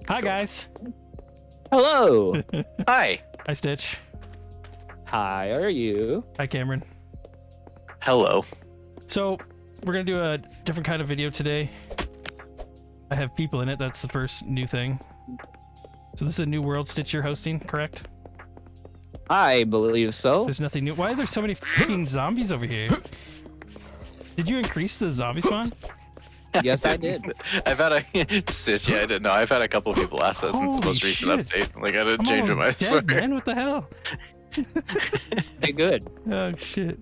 Hi, guys. Hello. Hi. Hi, Stitch. Hi, are you? Hi, Cameron. Hello. So, we're going to do a different kind of video today. I have people in it. That's the first new thing. So this is a new world, Stitch, you're hosting, correct? I believe so. There's nothing new. Why are there so many fucking zombies over here? Did you increase the zombie spawn? Yes, I did. I've had a Stitch. Yeah, I didn't know. I've had a couple of people ask that since the most recent update. Like, I didn't change it myself. Man, what the hell? Hey, good. Oh shit.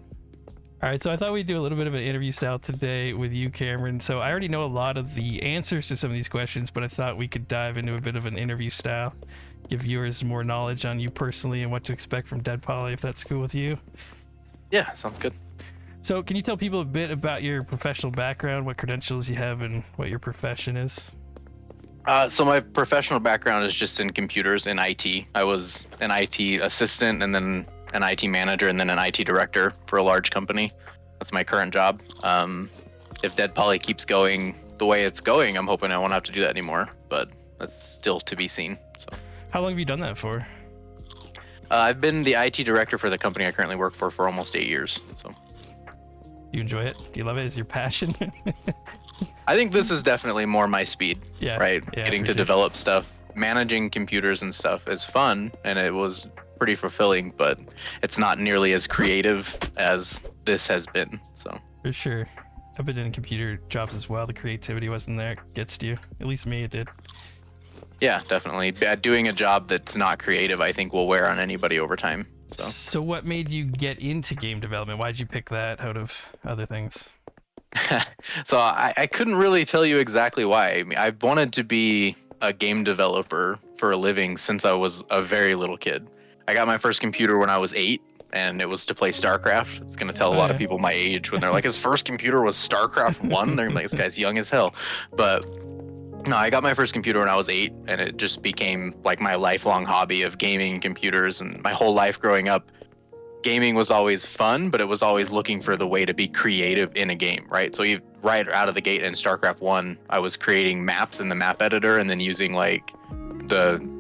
All right, so I thought we'd do a little bit of an interview style today with you, Cameron. So I already know a lot of the answers to some of these questions, but I thought we could dive into a bit of an interview style, give viewers more knowledge on you personally and what to expect from DeadPoly, if that's cool with you. Yeah, sounds good. So can you tell people a bit about your professional background, what credentials you have, and what your profession is? So my professional background is just in computers in IT. I was an IT assistant and then an IT manager and then an IT director for a large company. That's my current job. If DeadPoly keeps going the way it's going, I'm hoping I won't have to do that anymore, but that's still to be seen. So, how long have you done that for? I've been the IT director for the company I currently work for almost 8 years. So, do you enjoy it? Do you love it? Is your passion? I think this is definitely more my speed. Yeah. Right. Yeah, Getting to develop stuff, managing computers and stuff is fun, and it was pretty fulfilling, but it's not nearly as creative as this has been. So for sure. I've been in computer jobs as well. The creativity wasn't there. It gets to you. At least me, it did. Yeah, definitely. Doing a job that's not creative, I think, will wear on anybody over time. So what made you get into game development? Why'd you pick that out of other things? So I couldn't really tell you exactly why. I mean, I've wanted to be a game developer for a living since I was a very little kid. I got my first computer when I was 8, and it was to play StarCraft. It's going to tell a lot of people my age when they're like, his first computer was StarCraft 1. They're like, this guy's young as hell. But no, I got my first computer when I was 8, and it just became like my lifelong hobby of gaming computers. And my whole life growing up, gaming was always fun, but it was always looking for the way to be creative in a game, right? So right out of the gate in StarCraft 1, I was creating maps in the map editor and then using like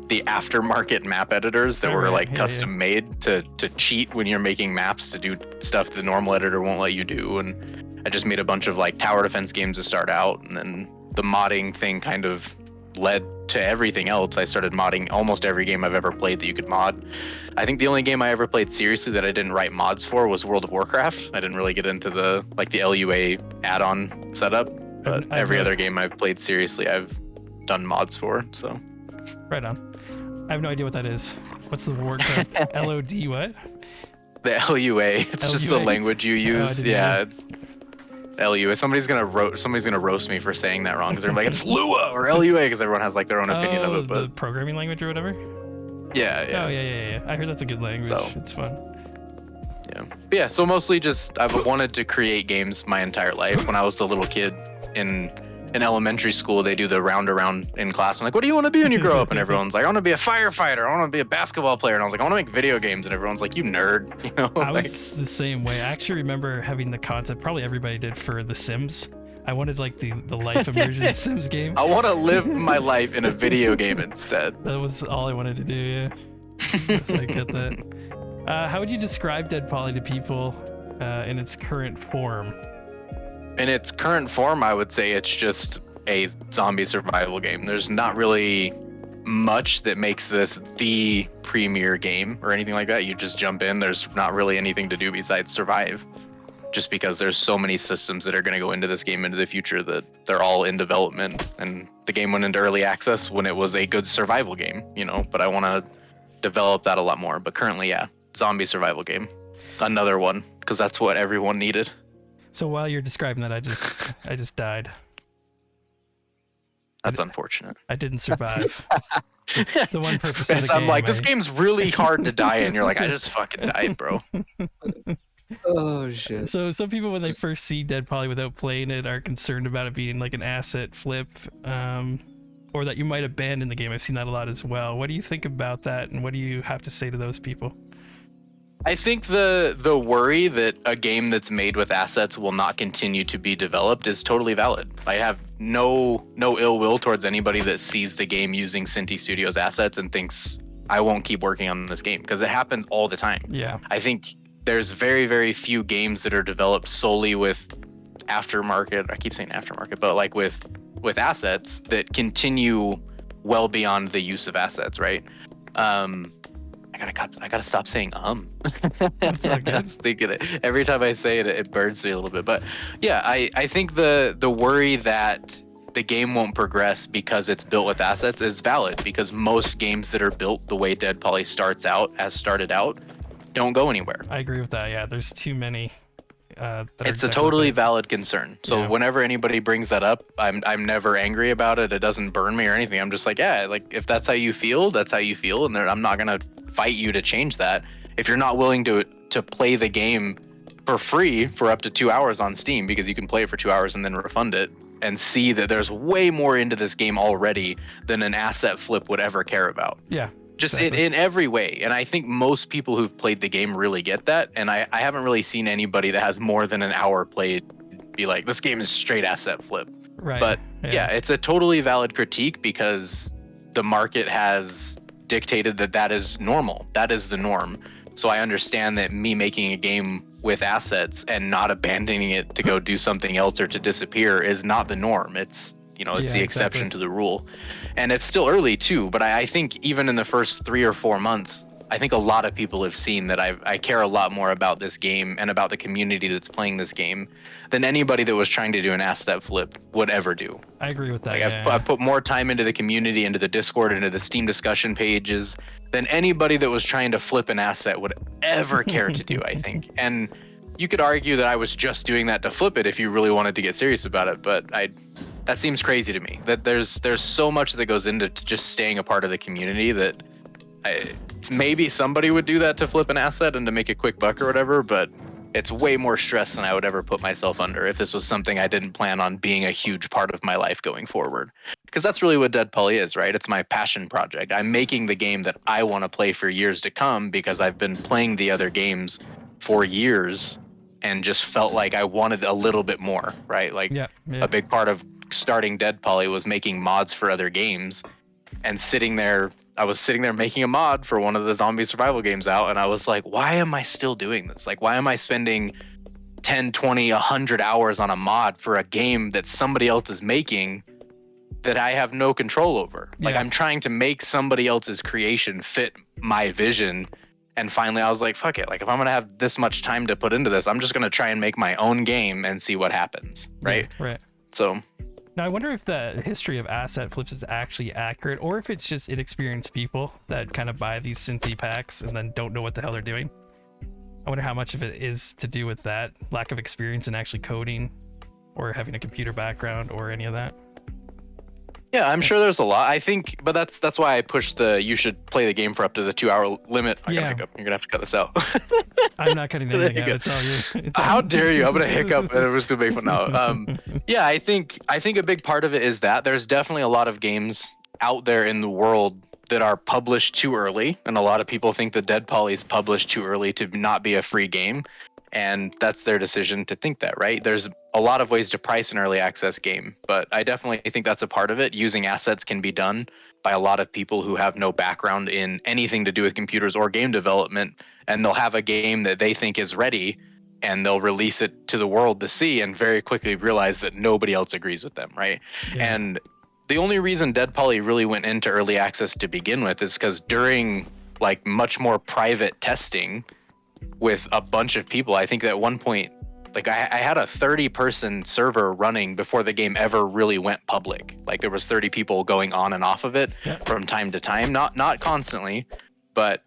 the aftermarket map editors that were like custom made to cheat when you're making maps to do stuff the normal editor won't let you do. And I just made a bunch of like tower defense games to start out, and then the modding thing kind of led to everything else. I started modding almost every game I've ever played that you could mod. I think the only game I ever played seriously that I didn't write mods for was World of Warcraft. I didn't really get into the LUA add-on setup, but every other game I've played seriously I've done mods for. So right on. I have no idea what that is. What's the Warcraft? LOD what? The LUA. It's just the language you use. Yeah, it's LUA. Somebody's gonna roast me for saying that wrong because they're like, it's Lua or LUA, because everyone has like their own opinion of it. But the programming language or whatever. Yeah. Oh yeah. I heard that's a good language. So, it's fun. Yeah. So mostly just I've wanted to create games my entire life. When I was a little kid in elementary school, they do the round around in class. I'm like, what do you want to be when you grow up? And everyone's like, I want to be a firefighter. I want to be a basketball player. And I was like, I want to make video games. And everyone's like, you nerd. You know. I was the same way. I actually remember having the concept. Probably everybody did for The Sims. I wanted like the life immersion Sims game. I want to live my life in a video game instead. That was all I wanted to do. Yeah. So I get that. How would you describe DeadPoly to people in its current form? In its current form, I would say it's just a zombie survival game. There's not really much that makes this the premier game or anything like that. You just jump in. There's not really anything to do besides survive, just because there's so many systems that are going to go into this game into the future that they're all in development. And the game went into early access when it was a good survival game, you know, but I want to develop that a lot more. But currently, yeah, zombie survival game. Another one, because that's what everyone needed. So while you're describing that, I just died. That's unfortunate. I didn't survive. The one purpose of the I'm game, like, this game's really hard to die in. You're like, I just fucking died, bro. Oh shit. So some people, when they first see DeadPoly without playing it, are concerned about it being like an asset flip, or that you might abandon the game. I've seen that a lot as well. What do you think about that, and what do you have to say to those people? I think the worry that a game that's made with assets will not continue to be developed is totally valid. I have no ill will towards anybody that sees the game using Cinti Studios assets and thinks I won't keep working on this game, because it happens all the time. Yeah. I think there's very few games that are developed solely with aftermarket. I keep saying aftermarket, but like with assets that continue well beyond the use of assets, right? I gotta stop saying That's all good. That's thinking it. Every time I say it, it burns me a little bit. But yeah, I think the worry that the game won't progress because it's built with assets is valid, because most games that are built the way DeadPoly started out don't go anywhere. I agree with that. Yeah, there's too many. It's a totally valid concern. So Yeah. whenever anybody brings that up, I'm never angry about it. It doesn't burn me or anything. I'm just like, yeah, like if that's how you feel, that's how you feel, and I'm not gonna fight you to change that. If you're not willing to play the game for free for up to 2 hours on Steam, because you can play it for 2 hours and then refund it, and see that there's way more into this game already than an asset flip would ever care about. Yeah. Just Exactly. in every way. And I think most people who've played the game really get that. And I haven't really seen anybody that has more than an hour played be like, this game is straight asset flip. Right. But yeah, it's a totally valid critique, because the market has dictated that is normal. That is the norm. So I understand that me making a game with assets and not abandoning it to go do something else or to disappear is not the norm. It's it's Yeah, the exception exactly. to the rule. And it's still early too, but I think even in the first 3 or 4 months, I think a lot of people have seen that I care a lot more about this game and about the community that's playing this game than anybody that was trying to do an asset flip would ever do. I agree with that. Like Yeah, I've put more time into the community, into the Discord, into the Steam discussion pages than anybody that was trying to flip an asset would ever care to do, I think. And you could argue that I was just doing that to flip it if you really wanted to get serious about it, but that seems crazy to me. That there's so much that goes into just staying a part of the community that maybe somebody would do that to flip an asset and to make a quick buck or whatever, but it's way more stress than I would ever put myself under if this was something I didn't plan on being a huge part of my life going forward. Because that's really what DeadPoly is, right? It's my passion project. I'm making the game that I want to play for years to come, because I've been playing the other games for years and just felt like I wanted a little bit more, right? Like yeah. a big part of starting DeadPoly was making mods for other games, and I was sitting there making a mod for one of the zombie survival games out, and I was like, why am I still doing this? Like, why am I spending 10, 20, 100 hours on a mod for a game that somebody else is making that I have no control over? Like, Yeah. I'm trying to make somebody else's creation fit my vision. And finally I was like, fuck it. Like, if I'm going to have this much time to put into this, I'm just going to try and make my own game and see what happens. Right. Yeah, right. So Now, I wonder if the history of asset flips is actually accurate, or if it's just inexperienced people that kind of buy these Cinti packs and then don't know what the hell they're doing. I wonder how much of it is to do with that lack of experience in actually coding, or having a computer background, or any of that. yeah, I'm sure there's a lot. I think, but that's why I pushed you should play the game for up to the 2 hour limit. I gotta Yeah. hiccup. You're gonna have to cut this out. I'm not cutting There anything you out. go. It's all you. It's How all- dare you? I'm gonna hiccup and we're still making fun now. Yeah, I think a big part of it is that there's definitely a lot of games out there in the world that are published too early, and a lot of people think that DeadPoly's published too early to not be a free game, and that's their decision to think that, right? There's a lot of ways to price an early access game, but I definitely think that's a part of it. Using assets can be done by a lot of people who have no background in anything to do with computers or game development, and they'll have a game that they think is ready, and they'll release it to the world to see, and very quickly realize that nobody else agrees with them, right? Yeah. And the only reason DeadPoly really went into early access to begin with is because during like much more private testing with a bunch of people, I think at one point, like I had a 30-person server running before the game ever really went public. Like there was 30 people going on and off of it Yeah. from time to time, not constantly,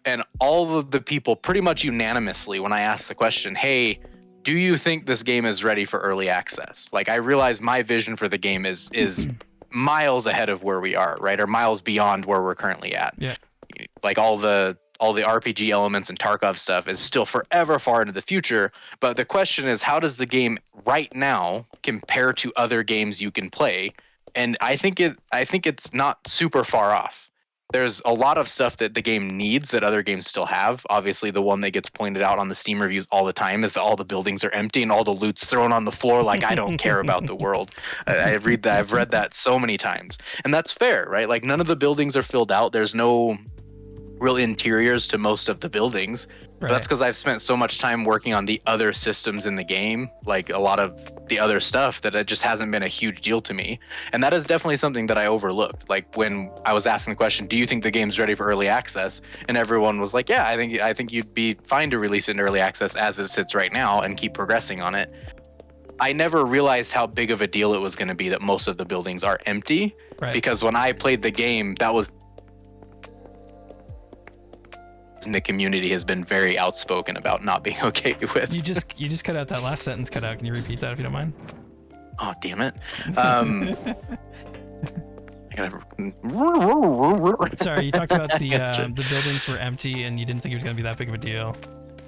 and all of the people pretty much unanimously, when I asked the question, hey, do you think this game is ready for early access? Like I realize my vision for the game is miles ahead of where we are, right? Or miles beyond where we're currently at. Yeah. Like all the RPG elements and Tarkov stuff is still forever far into the future. But the question is, how does the game right now compare to other games you can play? And I think it's not super far off. there's a lot of stuff that the game needs that other games still have. Obviously, the one that gets pointed out on the Steam reviews all the time is that all the buildings are empty and all the loot's thrown on the floor. Like, I don't care about the world. I've read that. I've read that so many times, and that's fair, right? Like, none of the buildings are filled out. There's no real interiors to most of the buildings. But that's because I've spent so much time working on the other systems in the game, like a lot of the other stuff, that it just hasn't been a huge deal to me. And that is definitely something that I overlooked. Like when I was asking the question, do you think the game's ready for early access? And everyone was like, yeah, I think you'd be fine to release it in early access as it sits right now and keep progressing on it. I never realized how big of a deal it was going to be that most of the buildings are empty. Because when I played the game, that was, and the community has been very outspoken about not being okay with. You just cut out that last sentence. Cut out. Can you repeat that if you don't mind? Oh, damn it. Sorry, you talked about the buildings were empty and you didn't think it was going to be that big of a deal.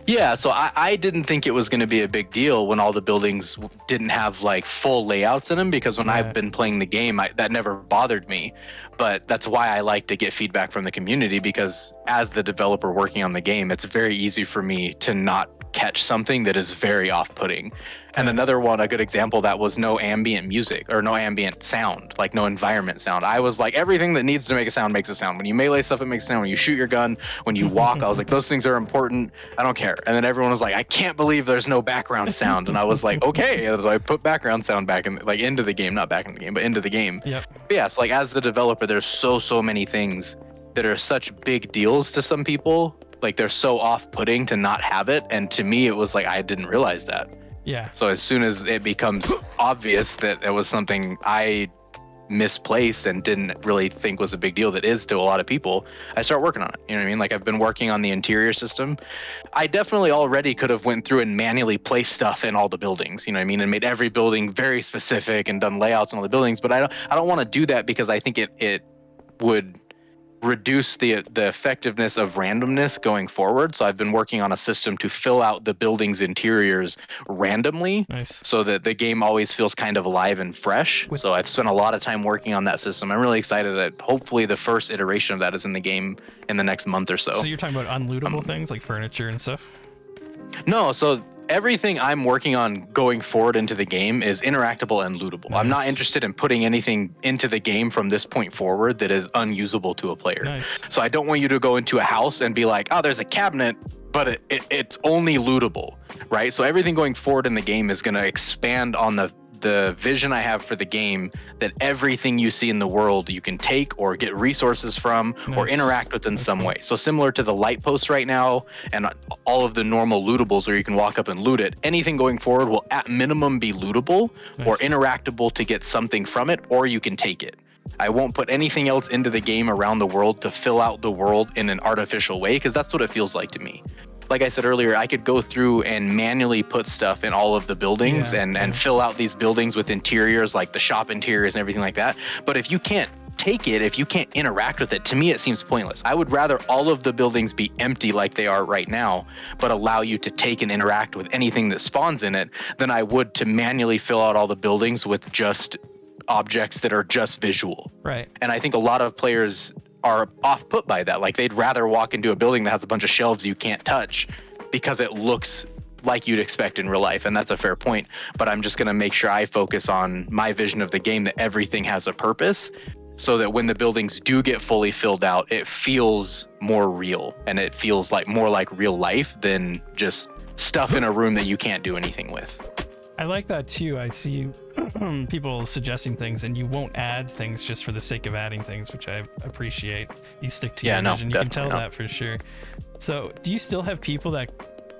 Yeah, so I didn't think it was going to be a big deal when all the buildings didn't have like full layouts in them, because when I've been playing the game, that never bothered me. But that's why I like to get feedback from the community, because as the developer working on the game, it's very easy for me to not catch something that is very off-putting. And another one, a good example, that was no ambient music or no ambient sound, like no environment sound. I was like, everything that needs to make a sound makes a sound. When you melee stuff, it makes a sound. When you shoot your gun, when you walk, I was like, those things are important. I don't care. And then everyone was like, I can't believe there's no background sound. And I was like, okay. So I put background sound back in, like, into the game, not back in the game, but into the game. Yep. But yeah, so like as the developer, there's so many things that are such big deals to some people. Like they're so off-putting to not have it. And to me, it was like, I didn't realize that. Yeah. So as soon as it becomes obvious that it was something I misplaced and didn't really think was a big deal, that is to a lot of people, I start working on it. You know what I mean? Like I've been working on the interior system. I definitely already could have went through and manually placed stuff in all the buildings, you know what I mean? And made every building very specific and done layouts on all the buildings. But I don't want to do that, because I think it would reduce the effectiveness of randomness going forward. So I've been working on a system to fill out the building's interiors randomly. Nice. So that the game always feels kind of alive and fresh. So I've spent a lot of time working on that system. I'm really excited that hopefully the first iteration of that is in the game in the next month or so. So you're talking about unlootable things like furniture and stuff? No, so everything I'm working on going forward into the game is interactable and lootable. Nice. I'm not interested in putting anything into the game from this point forward that is unusable to a player. Nice. So I don't want you to go into a house and be like, oh, there's a cabinet, but it's only lootable, right? So everything going forward in the game is going to expand on the vision I have for the game, that everything you see in the world you can take or get resources from or interact with in some way. So similar to the light posts right now and all of the normal lootables where you can walk up and loot it, anything going forward will at minimum be lootable or interactable to get something from it, or you can take it. I won't put anything else into the game around the world to fill out the world in an artificial way, because that's what it feels like to me. Like I said earlier, I could go through and manually put stuff in all of the buildings and fill out these buildings with interiors, like the shop interiors and everything like that. But if you can't take it, if you can't interact with it, to me it seems pointless. I would rather all of the buildings be empty like they are right now, but allow you to take and interact with anything that spawns in it, than I would to manually fill out all the buildings with just objects that are just visual. Right. And I think a lot of players are off put by that. Like they'd rather walk into a building that has a bunch of shelves you can't touch because it looks like you'd expect in real life. And that's a fair point. But I'm just going to make sure I focus on my vision of the game, that everything has a purpose, so that when the buildings do get fully filled out, it feels more real and it feels like more like real life than just stuff in a room that you can't do anything with. I like that too. I see people suggesting things, and you won't add things just for the sake of adding things, which I appreciate. You stick to your vision. You can tell that for sure. So do you still have people that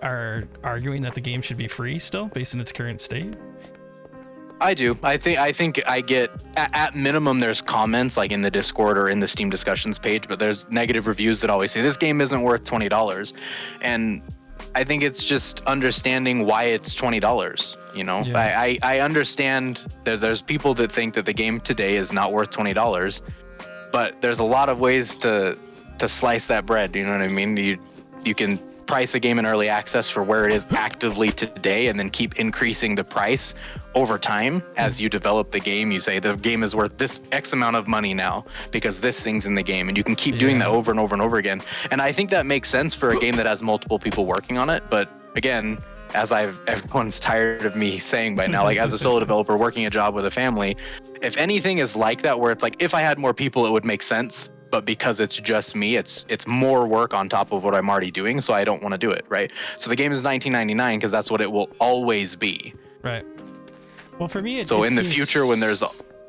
are arguing that the game should be free still, based on its current state? I do. I think I get, at minimum, there's comments like in the Discord or in the Steam discussions page, but there's negative reviews that always say this game isn't worth $20. And I think it's just understanding why it's $20. You know, I understand there's people that think that the game today is not worth $20, but there's a lot of ways to slice that bread. You know what I mean? You can price a game in early access for where it is actively today, and then keep increasing the price over time as you develop the game. You say the game is worth this X amount of money now because this thing's in the game, and you can keep doing that over and over and over again. And I think that makes sense for a game that has multiple people working on it. But again, as everyone's tired of me saying by now, like as a solo developer working a job with a family, if anything is like that, where it's like, if I had more people, it would make sense. But because it's just me, it's more work on top of what I'm already doing. So I don't want to do it. Right. So the game is $19.99 because that's what it will always be. Right. Well, for me, so in the future when there's...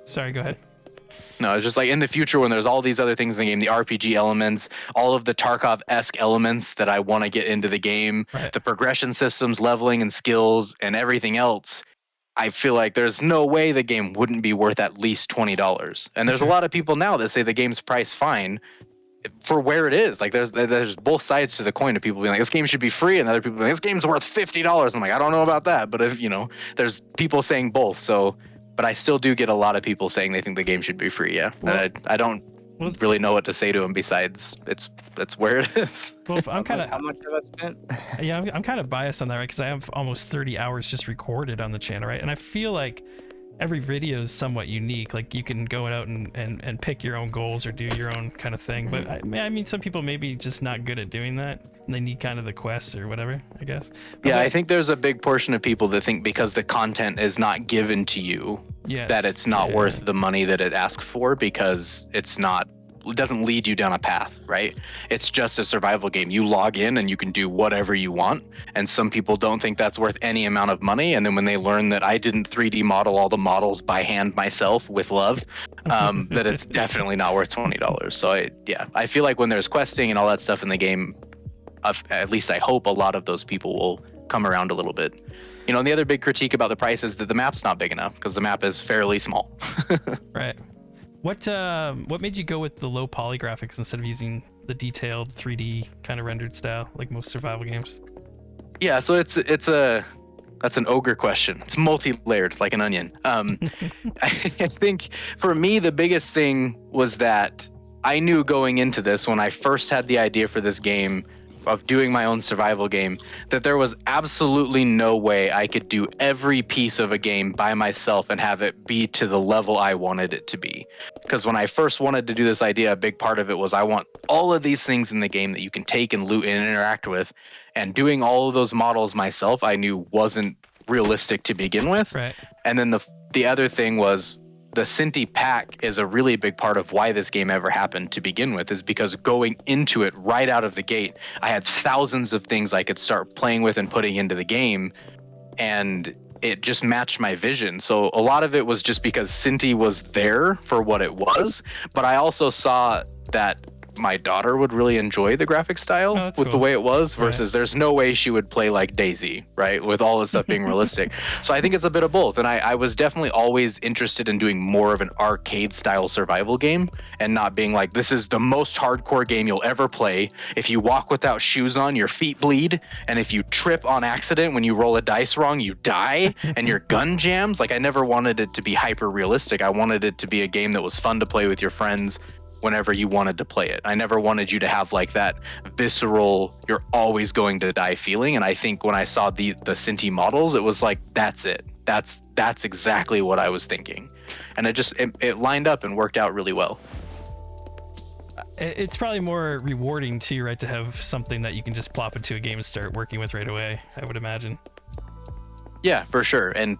Sorry, go ahead. No, it's just like in the future when there's all these other things in the game, the RPG elements, all of the Tarkov-esque elements that I want to get into the game, the progression systems, leveling and skills and everything else, I feel like there's no way the game wouldn't be worth at least $20. And there's a lot of people now that say the game's priced fine for where it is. Like there's both sides to the coin of people being like, this game should be free, and other people being like, this game's worth $50. I'm like, I don't know about that, but if there's people saying both. So, but I still do get a lot of people saying they think the game should be free. Yeah, well, I don't really know what to say to them besides it's where it is. Well, I'm kind of how much have I spent? Yeah, I'm kind of biased on that, right? Because I have almost 30 hours just recorded on the channel, right? And I feel like every video is somewhat unique. Like you can go out and pick your own goals or do your own kind of thing. But I mean, some people may be just not good at doing that, and they need kind of the quests or whatever, I guess. But I think there's a big portion of people that think because the content is not given to you, that it's not worth the money that it asks for, because it doesn't lead you down a path, right? It's just a survival game. You log in and you can do whatever you want. And some people don't think that's worth any amount of money. And then when they learn that I didn't 3D model all the models by hand myself with love, that it's definitely not worth $20. So I feel like when there's questing and all that stuff in the game, at least I hope a lot of those people will come around a little bit. And the other big critique about the price is that the map's not big enough, because the map is fairly small. Right. What made you go with the low poly graphics instead of using the detailed 3D kind of rendered style like most survival games? Yeah, so that's an ogre question. It's multi-layered like an onion. I think for me the biggest thing was that I knew going into this, when I first had the idea for this game of doing my own survival game, that there was absolutely no way I could do every piece of a game by myself and have it be to the level I wanted it to be. Because when I first wanted to do this idea, a big part of it was I want all of these things in the game that you can take and loot and interact with, and doing all of those models myself I knew wasn't realistic to begin with. Right. And then the other thing was, the Cinti pack is a really big part of why this game ever happened to begin with, is because going into it right out of the gate, I had thousands of things I could start playing with and putting into the game, and it just matched my vision. So a lot of it was just because Cinti was there for what it was, but I also saw that my daughter would really enjoy the graphic style with the way it was, versus there's no way she would play like Daisy, right? With all this stuff being realistic. So I think it's a bit of both. And I was definitely always interested in doing more of an arcade style survival game, and not being like, this is the most hardcore game you'll ever play. If you walk without shoes on, your feet bleed. And if you trip on accident when you roll a dice wrong, you die and your gun jams. Like, I never wanted it to be hyper realistic. I wanted it to be a game that was fun to play with your friends whenever you wanted to play it. I never wanted you to have like that visceral, you're always going to die feeling. And I think when I saw the Cinti models, it was like, that's it. That's exactly what I was thinking. And it lined up and worked out really well. It's probably more rewarding too, right, to have something that you can just plop into a game and start working with right away, I would imagine. Yeah, for sure. And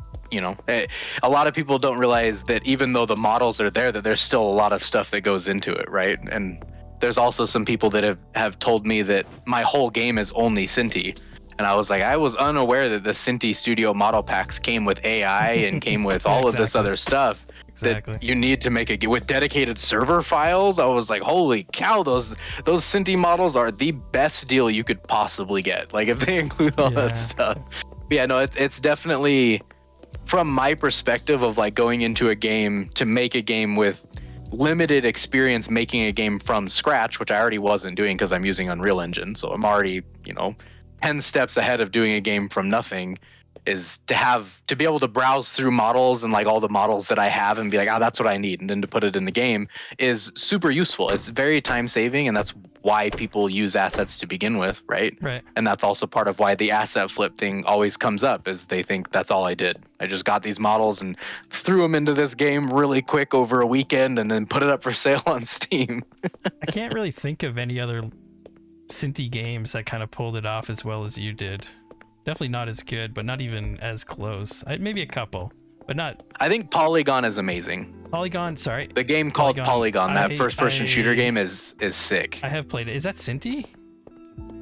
a lot of people don't realize that even though the models are there, that there's still a lot of stuff that goes into it, right? And there's also some people that have told me that my whole game is only Cinti. And I was like, I was unaware that the Cinti Studio model packs came with AI and came with all of this other stuff that you need to make a game with dedicated server files. I was like, holy cow, those Cinti models are the best deal you could possibly get. Like, if they include all that stuff. But yeah, no, it's definitely, from my perspective of like going into a game to make a game with limited experience making a game from scratch, which I already wasn't doing because I'm using Unreal Engine. So I'm already, 10 steps ahead of doing a game from nothing. is to be able to browse through models and like all the models that I have and be like, oh, that's what I need, and then to put it in the game is super useful. It's very time saving, and that's why people use assets to begin with, right? Right. And that's also part of why the asset flip thing always comes up, is they think that's all I did. I just got these models and threw them into this game really quick over a weekend and then put it up for sale on Steam. I can't really think of any other Cinti games that kind of pulled it off as well as you did. Definitely not as good, but not even as close. Maybe a couple, but not. I think Polygon is amazing. Polygon, sorry. The game called Polygon, that first-person shooter game is sick. I have played it. Is that Cinti?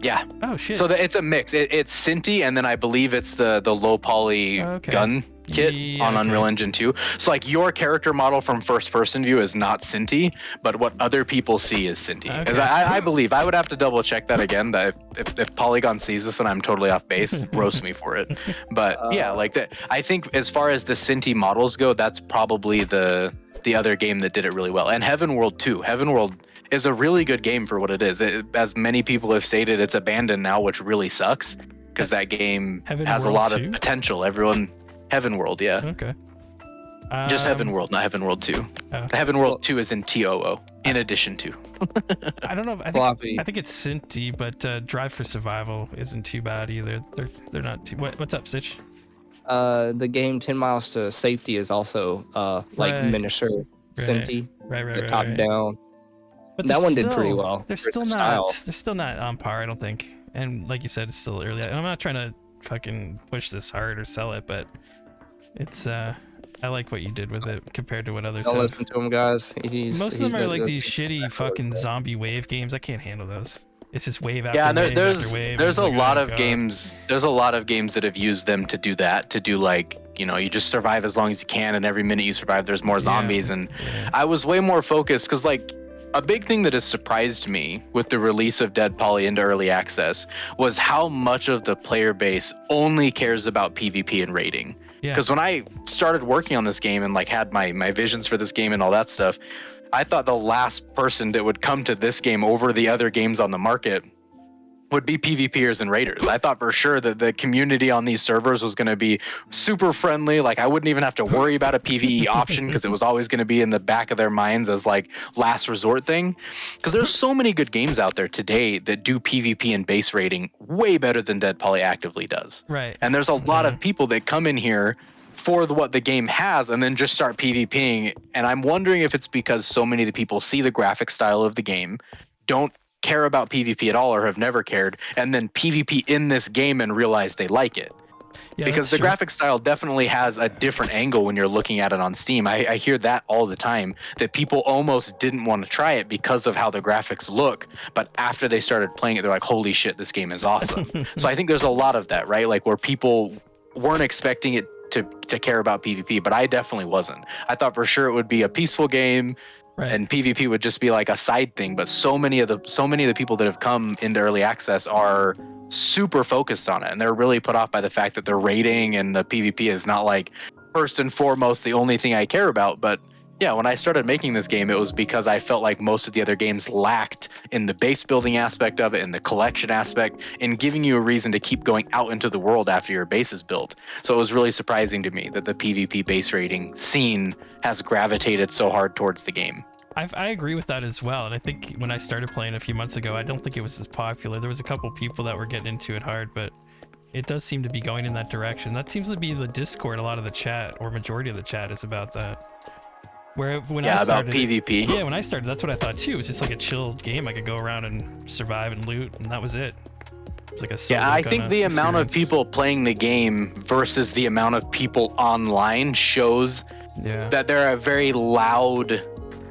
Yeah. Oh shit. So it's a mix. It's Cinti, and then I believe it's the low poly gun kit on Unreal Engine 2. So like your character model from first person view is not Cinti, but what other people see is Cinti. Okay. I believe, I would have to double check that again, that if Polygon sees this and I'm totally off base, roast me for it. But yeah, like that. I think as far as the Cinti models go, that's probably the other game that did it really well. And Heaven World 2. Heaven World is a really good game for what it is. As many people have stated, it's abandoned now, which really sucks because that game has a lot of potential. Heaven World, yeah. Okay. Just Heaven World, not Heaven World 2. Oh. Heaven World 2 is in TOO, in addition to. I don't know. Floppy. I think it's Cinti, but Drive for Survival isn't too bad either. They're not too. What's up, Sitch? The game 10 Miles to Safety is also like miniature Cinti, Right. top down. But that one did pretty well. They're still not. They're still not on par, I don't think. And like you said, it's still early. I'm not trying to fucking push this hard or sell it, but it's I like what you did with it compared to what others Don't have. listen to him, guys. Most of them are like these shitty fucking zombie wave games. I can't handle those. It's just wave after Yeah, wave there's after wave. there's a It's like, lot oh, of God. games. There's a lot of games that have used them to do that. To do like, you know, you just survive as long as you can, and every minute you survive, there's more zombies. And I was way more focused because like a big thing that has surprised me with the release of DeadPoly into early access was how much of the player base only cares about PvP and raiding. Yeah. Because when I started working on this game and like had my visions for this game and all that stuff, I thought the last person that would come to this game over the other games on the market would be PvPers and raiders. I thought for sure that the community on these servers was going to be super friendly. Like I wouldn't even have to worry about a PvE option because it was always going to be in the back of their minds as like last resort thing. Because there's so many good games out there today that do PvP and base raiding way better than DeadPoly actively does. Right. And there's a lot of people that come in here for what the game has and then just start PvPing. And I'm wondering if it's because so many of the people see the graphic style of the game, don't care about PvP at all or have never cared, and then PvP in this game and realize they like it. Yeah, Because the graphic style definitely has a different angle when you're looking at it on Steam. I hear that all the time, that people almost didn't want to try it because of how the graphics look, but after they started playing it, they're like, holy shit, this game is awesome. So I think there's a lot of that, right? Like where people weren't expecting it to care about PvP, but I definitely wasn't. I thought for sure it would be a peaceful game, Right. and PvP would just be like a side thing. But so many of the people that have come into early access are super focused on it, and they're really put off by the fact that the raiding and the PvP is not like first and foremost the only thing I care about. But yeah, when I started making this game, it was because I felt like most of the other games lacked in the base building aspect of it, in the collection aspect, in giving you a reason to keep going out into the world after your base is built. So it was really surprising to me that the PvP base raiding scene has gravitated so hard towards the game. I agree with that as well, and I think when I started playing a few months ago, I don't think it was as popular. There was a couple people that were getting into it hard, but it does seem to be going in that direction. That seems to be the Discord. A lot of the chat, or majority of the chat, is about that. Where when I started, about PvP. Yeah, when I started, that's what I thought too. It was just like a chilled game. I could go around and survive and loot, and that was it. It was like a solo I think kinda the amount of experience. people playing the game versus the amount of people online shows that they're a very loud,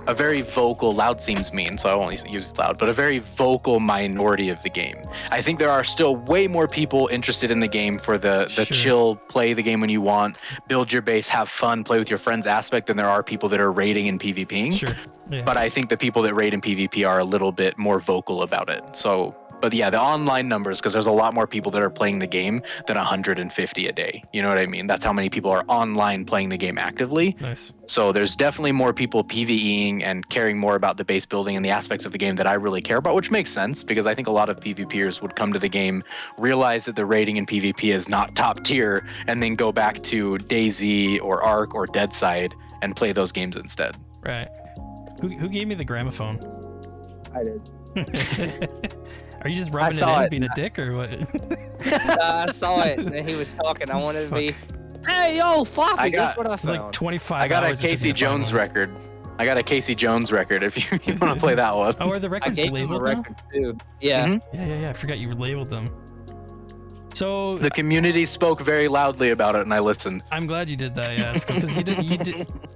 a very vocal, loud seems mean, so I won't use loud, but a very vocal minority of the game. I think there are still way more people interested in the game for the Sure. chill, play the game when you want, build your base, have fun, play with your friends aspect than there are people that are raiding and PvPing. Sure. Yeah. But I think the people that raid in PvP are a little bit more vocal about it. So But yeah, the online numbers, because there's a lot more people that are playing the game than 150 a day. You know what I mean? That's how many people are online playing the game actively. Nice. So there's definitely more people PvEing and caring more about the base building and the aspects of the game that I really care about, which makes sense because I think a lot of PvPers would come to the game, realize that the rating in PvP is not top tier, and then go back to DayZ or Ark or Deadside and play those games instead. Right. Who gave me the gramophone? I did. Are you just rubbing it saw in, it. being a dick, or what? I saw it and he was talking. I wanted to be, hey, yo, Floppy, guess what I It's like found? 25 I got a hours it took me Casey to find Jones one. record. I got a Casey Jones record if you want to play that one. Oh, are the I records gave him a labeled now? record too. Yeah. Mhm. Yeah. I forgot you labeled them. So The community spoke very loudly about it and I listened. I'm glad you did that. Yeah, it's cool because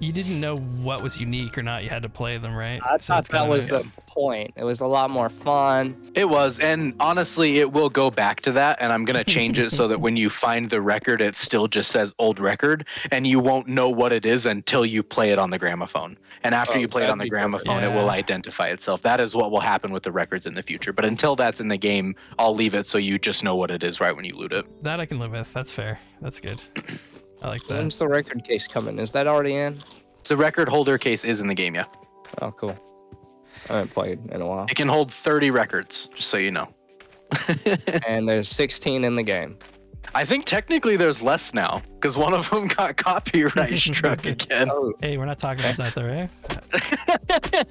you didn't know what was unique or not. You had to play them, right? I So thought it's kinda that was nice. the point. It was a lot more fun. It was, and honestly, it will go back to that, and I'm gonna change it so that when you find the record, it still just says old record, and you won't know what it is until you play it on the gramophone. And after Oh, you play it on the that'd be perfect. gramophone, it will Yeah. identify itself. That is what will happen with the records in the future. But until that's in the game, I'll leave it so you just know what it is right when you loot it. That I can live with. That's fair. That's good. I like that. When's the record case coming? Is that already in? The record holder case is in the game, yeah. Oh, cool. I haven't played in a while. It can hold 30 records, just so you know. And there's 16 in the game. I think technically there's less now, because one of them got copyright struck again. Oh, Hey, we're not talking about that though, right?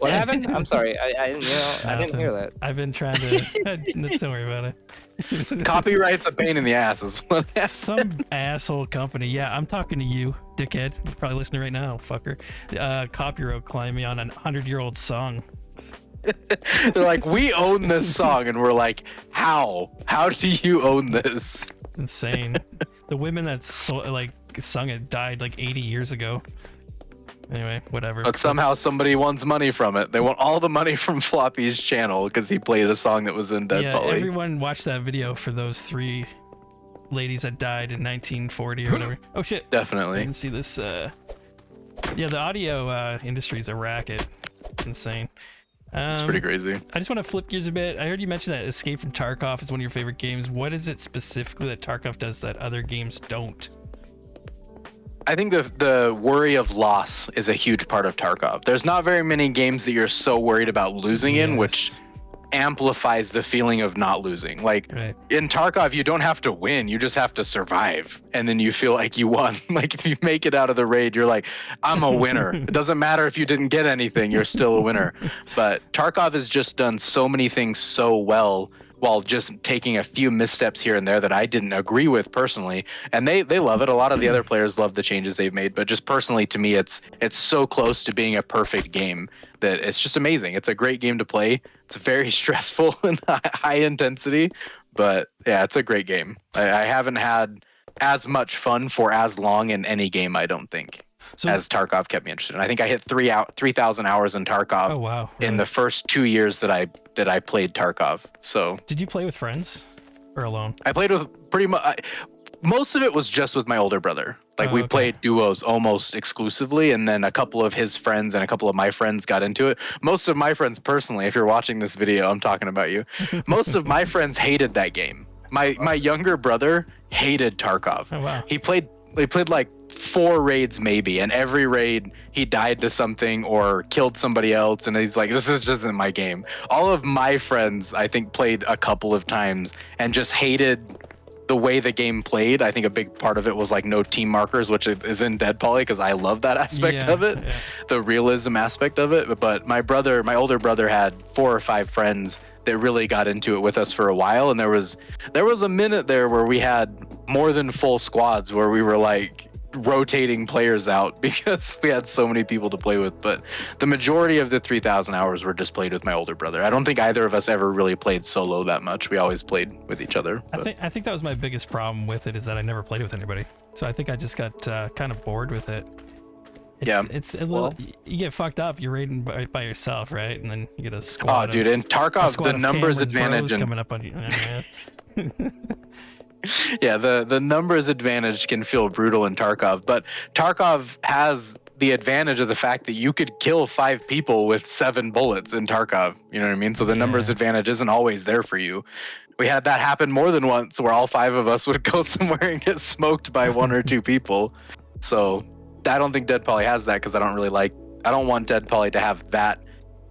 what happened? I'm sorry. I didn't. I didn't Nothing. hear that. I've been trying to. Don't worry about it. Copyright's a pain in the ass. Is what Some asshole company. Yeah, I'm talking to you, dickhead. You're probably listening right now, fucker. Copyright claim me on a 100-year-old song. They're like, we own this song, and we're like, how? How do you own this? Insane. The women that sung it died like 80 years ago. Anyway, whatever. But somehow somebody wants money from it. They want all the money from Floppy's channel because he played a song that was in Yeah, DeadPoly. everyone watched that video for those 3 ladies that died in 1940 or whatever. Oh shit. I Definitely. didn't see this. Yeah, the audio industry is a racket. It's insane. It's pretty crazy. I just want to flip gears a bit. I heard you mention that Escape from Tarkov is one of your favorite games. What is it specifically that Tarkov does that other games don't? I think the worry of loss is a huge part of Tarkov. There's not very many games that you're so worried about losing in, which Yes. amplifies the feeling of not losing. Like Right. in Tarkov, you don't have to win, you just have to survive, and then you feel like you won. Like if you make it out of the raid, you're like, I'm a winner. It doesn't matter if you didn't get anything, you're still a winner. But Tarkov has just done so many things so well while just taking a few missteps here and there that I didn't agree with personally. And they love it. A lot of the other players love the changes they've made, but just personally to me, it's so close to being a perfect game that it's just amazing. It's a great game to play. It's very stressful and high intensity, but yeah, it's a great game. I haven't had as much fun for as long in any game, I don't think, So, as Tarkov kept me interested. I think I hit 3,000 hours in Tarkov oh wow. in really? the first 2 years that I played Tarkov. So Did you play with friends or alone? I played with pretty much most of it was just with my older brother. Like Oh, we okay. played duos almost exclusively, and then a couple of his friends and a couple of my friends got into it. Most of my friends personally, if you're watching this video, I'm talking about you. Most of my friends hated that game. My younger brother hated Tarkov. Oh wow. They played like 4 raids maybe, and every raid he died to something or killed somebody else, and he's like, this is just in my game. All of my friends I think played a couple of times and just hated the way the game played. I think a big part of it was like no team markers, which is in DeadPoly, because I love that aspect Yeah, of it, yeah. the realism aspect of it. But my older brother had 4 or 5 friends that really got into it with us for a while, and there was a minute there where we had more than full squads where we were like rotating players out because we had so many people to play with. But the majority of the 3,000 hours were just played with my older brother. I don't think either of us ever really played solo that much. We always played with each other. I But think that was my biggest problem with it, is that I never played with anybody. So I think I just got kind of bored with it. It's a little. Well- You get fucked up. You're raiding by yourself, right? And then you get a squad. oh, dude, of, in a Tarkov, squad the of numbers Kamron's advantage bros and coming up on you. yeah, the numbers advantage can feel brutal in Tarkov, but Tarkov has the advantage of the fact that you could kill 5 people with 7 bullets in Tarkov. You know what I mean? So the numbers advantage isn't always there for you. We had that happen more than once where all 5 of us would go somewhere and get smoked by 1 or 2 people. So I don't think DeadPoly has that because I don't want DeadPoly to have that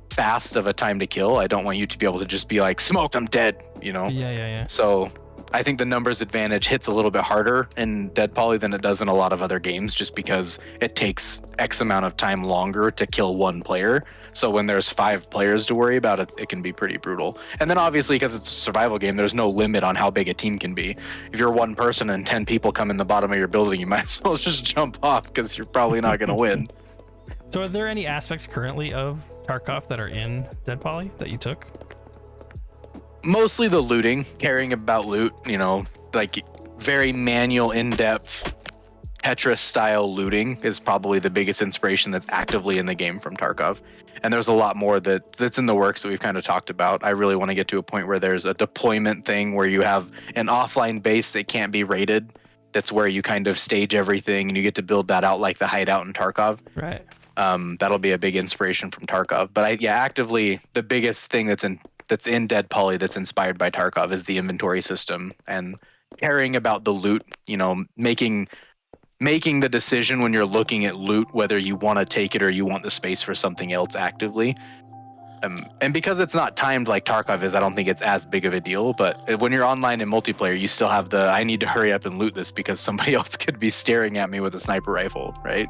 fast of a time to kill. I don't want you to be able to just be like, smoked, I'm dead, you know? Yeah. So I think the numbers advantage hits a little bit harder in DeadPoly than it does in a lot of other games, just because it takes X amount of time longer to kill 1 player. So when there's 5 players to worry about, it can be pretty brutal. And then obviously, because it's a survival game, there's no limit on how big a team can be. If you're 1 person and 10 people come in the bottom of your building, you might as well just jump off because you're probably not going to win. So are there any aspects currently of Tarkov that are in DeadPoly that you took? Mostly the looting, caring about loot, you know, like very manual, in-depth Tetris style looting is probably the biggest inspiration that's actively in the game from Tarkov. And there's a lot more that's in the works that we've kind of talked about. I really want to get to a point where there's a deployment thing where you have an offline base that can't be raided. That's where you kind of stage everything and you get to build that out like the hideout in Tarkov. Right. That'll be a big inspiration from Tarkov. But actively the biggest thing that's in DeadPoly that's inspired by Tarkov is the inventory system and caring about the loot, you know, making the decision when you're looking at loot whether you want to take it or you want the space for something else actively. And because it's not timed like Tarkov is, I don't think it's as big of a deal. But when you're online in multiplayer, you still have I need to hurry up and loot this because somebody else could be staring at me with a sniper rifle, right?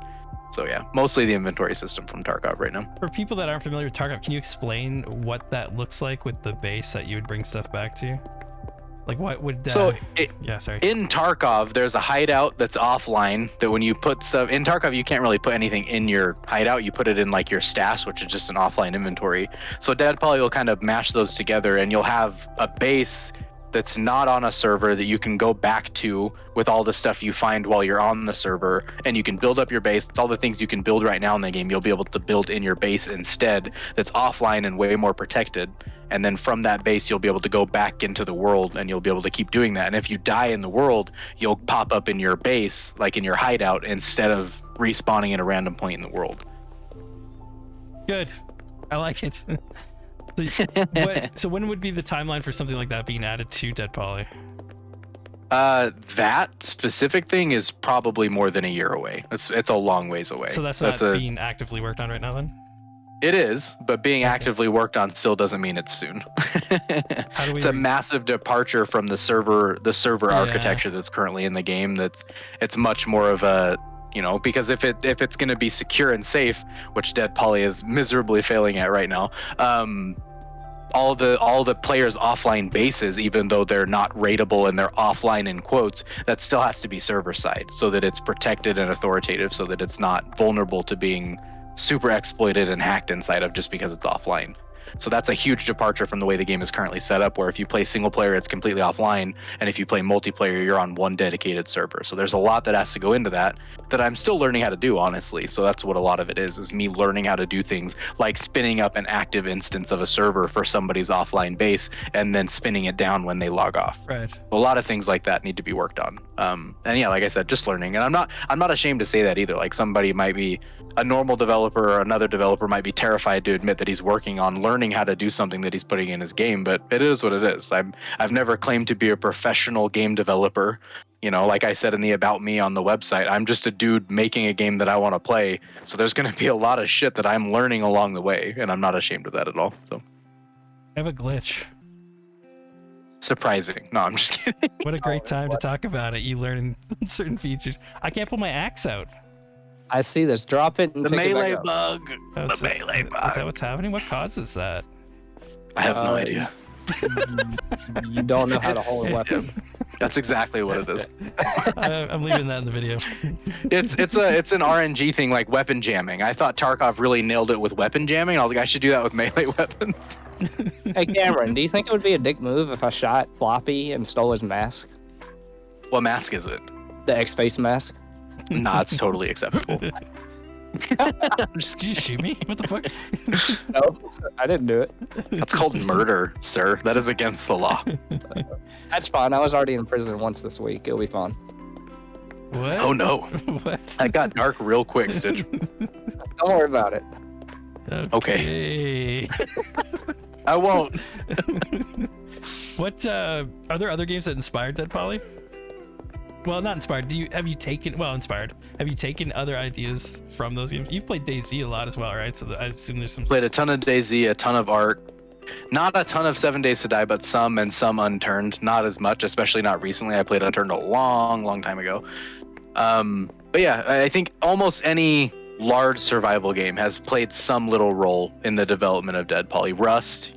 So yeah, mostly the inventory system from Tarkov right now. For people that aren't familiar with Tarkov, can you explain what that looks like with the base that you would bring stuff back to? Like what would in Tarkov there's a hideout that's offline that when you put stuff in Tarkov you can't really put anything in your hideout, you put it in like your stash, which is just an offline inventory. So DeadPoly will kind of mash those together and you'll have a base that's not on a server that you can go back to with all the stuff you find while you're on the server, and you can build up your base. It's all the things you can build right now in the game you'll be able to build in your base instead, that's offline and way more protected. And then from that base you'll be able to go back into the world and you'll be able to keep doing that. And if you die in the world, you'll pop up in your base, like in your hideout, instead of respawning at a random point in the world. Good. I like it. So when would be the timeline for something like that being added to DeadPoly? That specific thing is probably more than a year away. It's a long ways away. So that's not being actively worked on right now then? It is, but being actively worked on still doesn't mean it's soon. It's a massive departure from the server architecture that's currently in the game. It's much more of a, you know, because if it's going to be secure and safe, which DeadPoly is miserably failing at right now, all the players' offline bases, even though they're not raidable and they're offline in quotes, that still has to be server side so that it's protected and authoritative, so that it's not vulnerable to being super exploited and hacked inside of just because it's offline. So that's a huge departure from the way the game is currently set up, where if you play single player, it's completely offline, and if you play multiplayer, you're on one dedicated server. So there's a lot that has to go into that I'm still learning how to do, honestly. So that's what a lot of it is me learning how to do things like spinning up an active instance of a server for somebody's offline base and then spinning it down when they log off. Right. A lot of things like that need to be worked on. And yeah, like I said, just learning. And I'm not ashamed to say that either. Like, somebody might be a normal developer or another developer might be terrified to admit that he's working on learning how to do something that he's putting in his game, but it is what it is. I've never claimed to be a professional game developer. You know, like I said in the About Me on the website, I'm just a dude making a game that I want to play. So there's going to be a lot of shit that I'm learning along the way, and I'm not ashamed of that at all. So I have a glitch. Surprising. No, I'm just kidding. What a great time to talk about it. You learn certain features. I can't pull my axe out. I see this. Drop it and the pick melee it back up. bug. The melee bug. Is that what's happening? What causes that? I have no idea. You don't know how to hold a weapon. That's exactly what it is. I'm leaving that in the video. It's an RNG thing, like weapon jamming. I thought Tarkov really nailed it with weapon jamming. I was like, I should do that with melee weapons. Hey Cameron, do you think it would be a dick move if I shot Floppy and stole his mask? What mask is it? The X-Face mask? Nah, it's totally acceptable. Did you shoot me? What the fuck? No, I didn't do it. That's called murder, sir. That is against the law. That's fine. I was already in prison once this week. It'll be fine. What? Oh no, What? that got dark real quick, Stitch. Don't worry about it. Okay. I won't. What are there other games that inspired DeadPoly? Well, not inspired. Have you taken other ideas from those games? You've played DayZ a lot as well, right? So I assume there's some. Played a ton of DayZ, a ton of Ark. Not a ton of 7 Days to Die, but some and some Unturned. Not as much, especially not recently. I played Unturned a long time ago. But yeah, I think almost any large survival game has played some little role in the development of DeadPoly. Rust,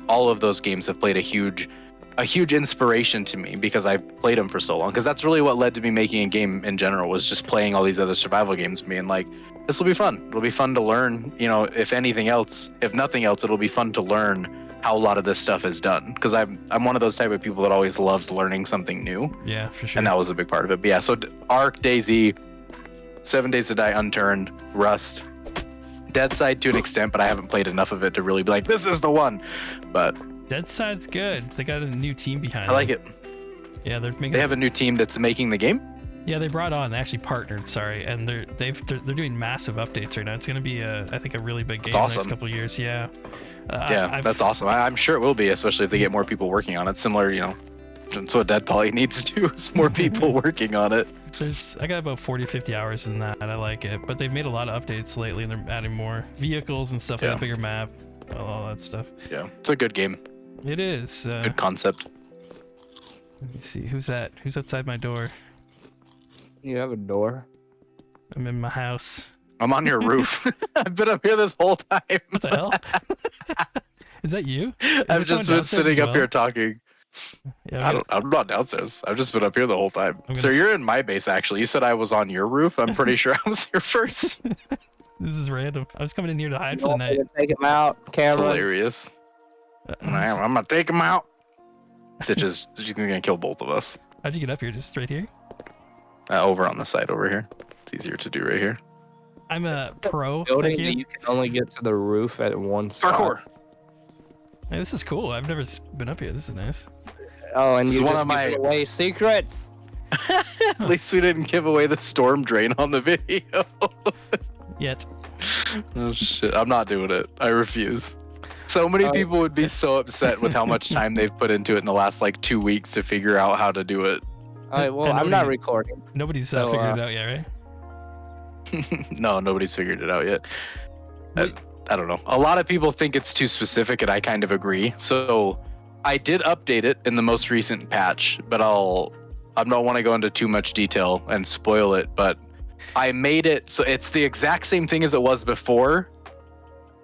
all of those games have played a huge inspiration to me because I played them for so long. Because that's really what led to me making a game in general, was just playing all these other survival games and being like, this will be fun. It'll be fun to learn, if nothing else, it'll be fun to learn how a lot of this stuff is done. Because I'm one of those type of people that always loves learning something new. Yeah, for sure. And that was a big part of it. But yeah, so Ark, DayZ, 7 Days to Die, Unturned, Rust, Deadside to an extent, but I haven't played enough of it to really be like, this is the one. But Deadside's good. They got a new team behind I like them. it. Yeah, They have a new team that's making the game. Yeah, they actually partnered, and they're doing massive updates right now. It's gonna be I think a really big game in the next awesome. couple of years. Yeah. That's awesome. I'm sure it will be, especially if they get more people working on it. Similar, that's what DeadPoly needs to do, is more people working on it. I got about 40-50 hours in that, and I like it. But they've made a lot of updates lately, and they're adding more vehicles and stuff, like a bigger map, all that stuff. Yeah, it's a good game. It is. Good concept. Let me see. Who's that? Who's outside my door? You have a door? I'm in my house. I'm on your roof. I've been up here this whole time. What the hell? Is that you? I've just been sitting up here talking. Yeah, I'm not downstairs. I've just been up here the whole time. So you're in my base, actually. You said I was on your roof. I'm pretty sure I was here first. This is random. I was coming in here to hide for the night. Take him out, camera. Hilarious. I'm gonna take him out. Stitches, she's gonna kill both of us. How'd you get up here? Just right here? Over on the side over here. It's easier to do right here. I'm a pro. Building that you can only get to the roof at one spot. Parkour. Hey, this is cool. I've never been up here. This is nice. Oh, and This you is one just of my- give away secrets. At least we didn't give away the storm drain on the video. Yet. Oh shit, I'm not doing it. I refuse. So many people would be so upset with how much time they've put into it in the last 2 weeks to figure out how to do it. All right, well, And I'm not recording. Nobody's So, figured it out yet, right? No, nobody's figured it out yet. I don't know. A lot of people think it's too specific, and I kind of agree. So I did update it in the most recent patch, but I don't want to go into too much detail and spoil it, but I made it so it's the exact same thing as it was before.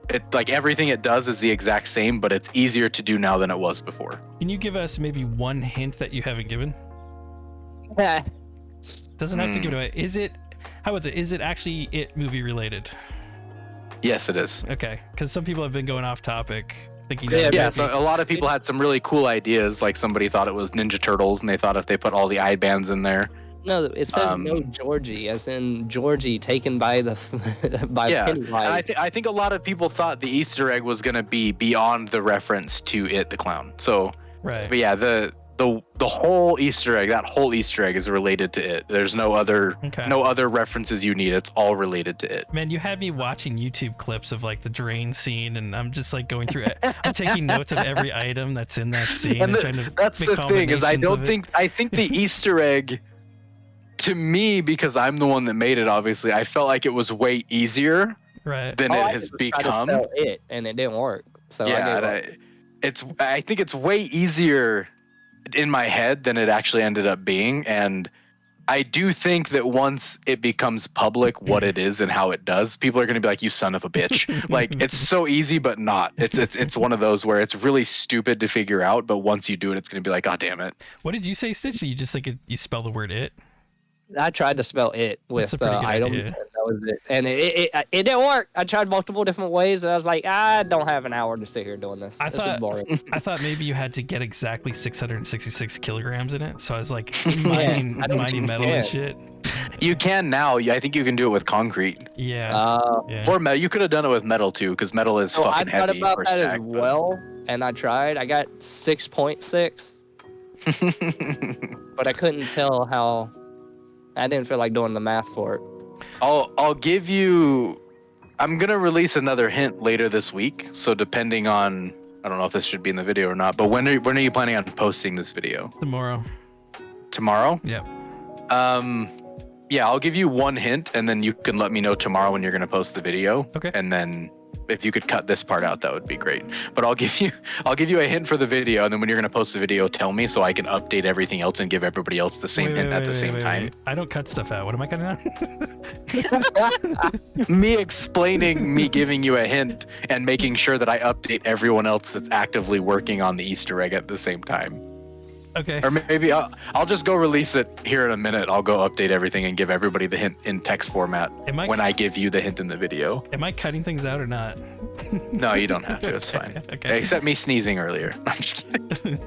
It everything it does is the exact same, but it's easier to do now than it was before. Can you give us maybe one hint that you haven't given? Doesn't have to give it away. Is it actually It movie related? Yes, it is. Okay, because some people have been going off topic thinking Yeah, so a lot of people had some really cool ideas. Like somebody thought it was Ninja Turtles, and they thought if they put all the eye bands in there. No, it says no Georgie, as in Georgie taken by the Pennywise. And I think a lot of people thought the Easter egg was gonna be beyond the reference to It the Clown. So, right. But yeah, the whole Easter egg, that whole Easter egg is related to It. There's no other references you need. It's all related to It. Man, you had me watching YouTube clips of the drain scene, and I'm just going through it. I'm taking notes of every item that's in that scene and trying to that's make the thing is I combinations think the Easter egg, to me, because I'm the one that made it, obviously, I felt like it was way easier right. than it has become. It, and it didn't work. So I think it's way easier in my head than it actually ended up being, and I do think that once it becomes public what it is and how it does, people are going to be like, you son of a bitch. It's so easy, but not. It's one of those where it's really stupid to figure out, but once you do it, it's going to be like, oh, damn it. What did you say, Stitch? You just you spell the word It? I tried to spell It with items, idea. and that was it. And it didn't work. I tried multiple different ways, and I was like, I don't have an hour to sit here doing this. This is boring. I thought maybe you had to get exactly 666 kilograms in it, so I was mining metal and shit. You can now. I think you can do it with concrete. Yeah. Or metal. You could have done it with metal too, because metal is fucking heavy. I thought about that stack, as well, and I tried. I got 6.6, but I couldn't tell how I didn't feel like doing the math for it. I'll give you. I'm gonna release another hint later this week. So depending on, I don't know if this should be in the video or not. But when are you planning on posting this video? Tomorrow. Tomorrow? Yep. Yeah, I'll give you one hint, and then you can let me know tomorrow when you're gonna post the video. Okay. And then if you could cut this part out, that would be great. But I'll give you a hint for the video, and then when you're gonna post the video, tell me so I can update everything else and give everybody else the same hint at the same time. Wait. I don't cut stuff out. What am I cutting out? Me explaining, me giving you a hint, and making sure that I update everyone else that's actively working on the Easter egg at the same time. Okay. Or maybe I'll just go release it here in a minute. I'll go update everything and give everybody the hint in text format when I give you the hint in the video. Am I cutting things out or not? No, you don't have to. It's fine. Okay. Except me sneezing earlier. I'm just kidding.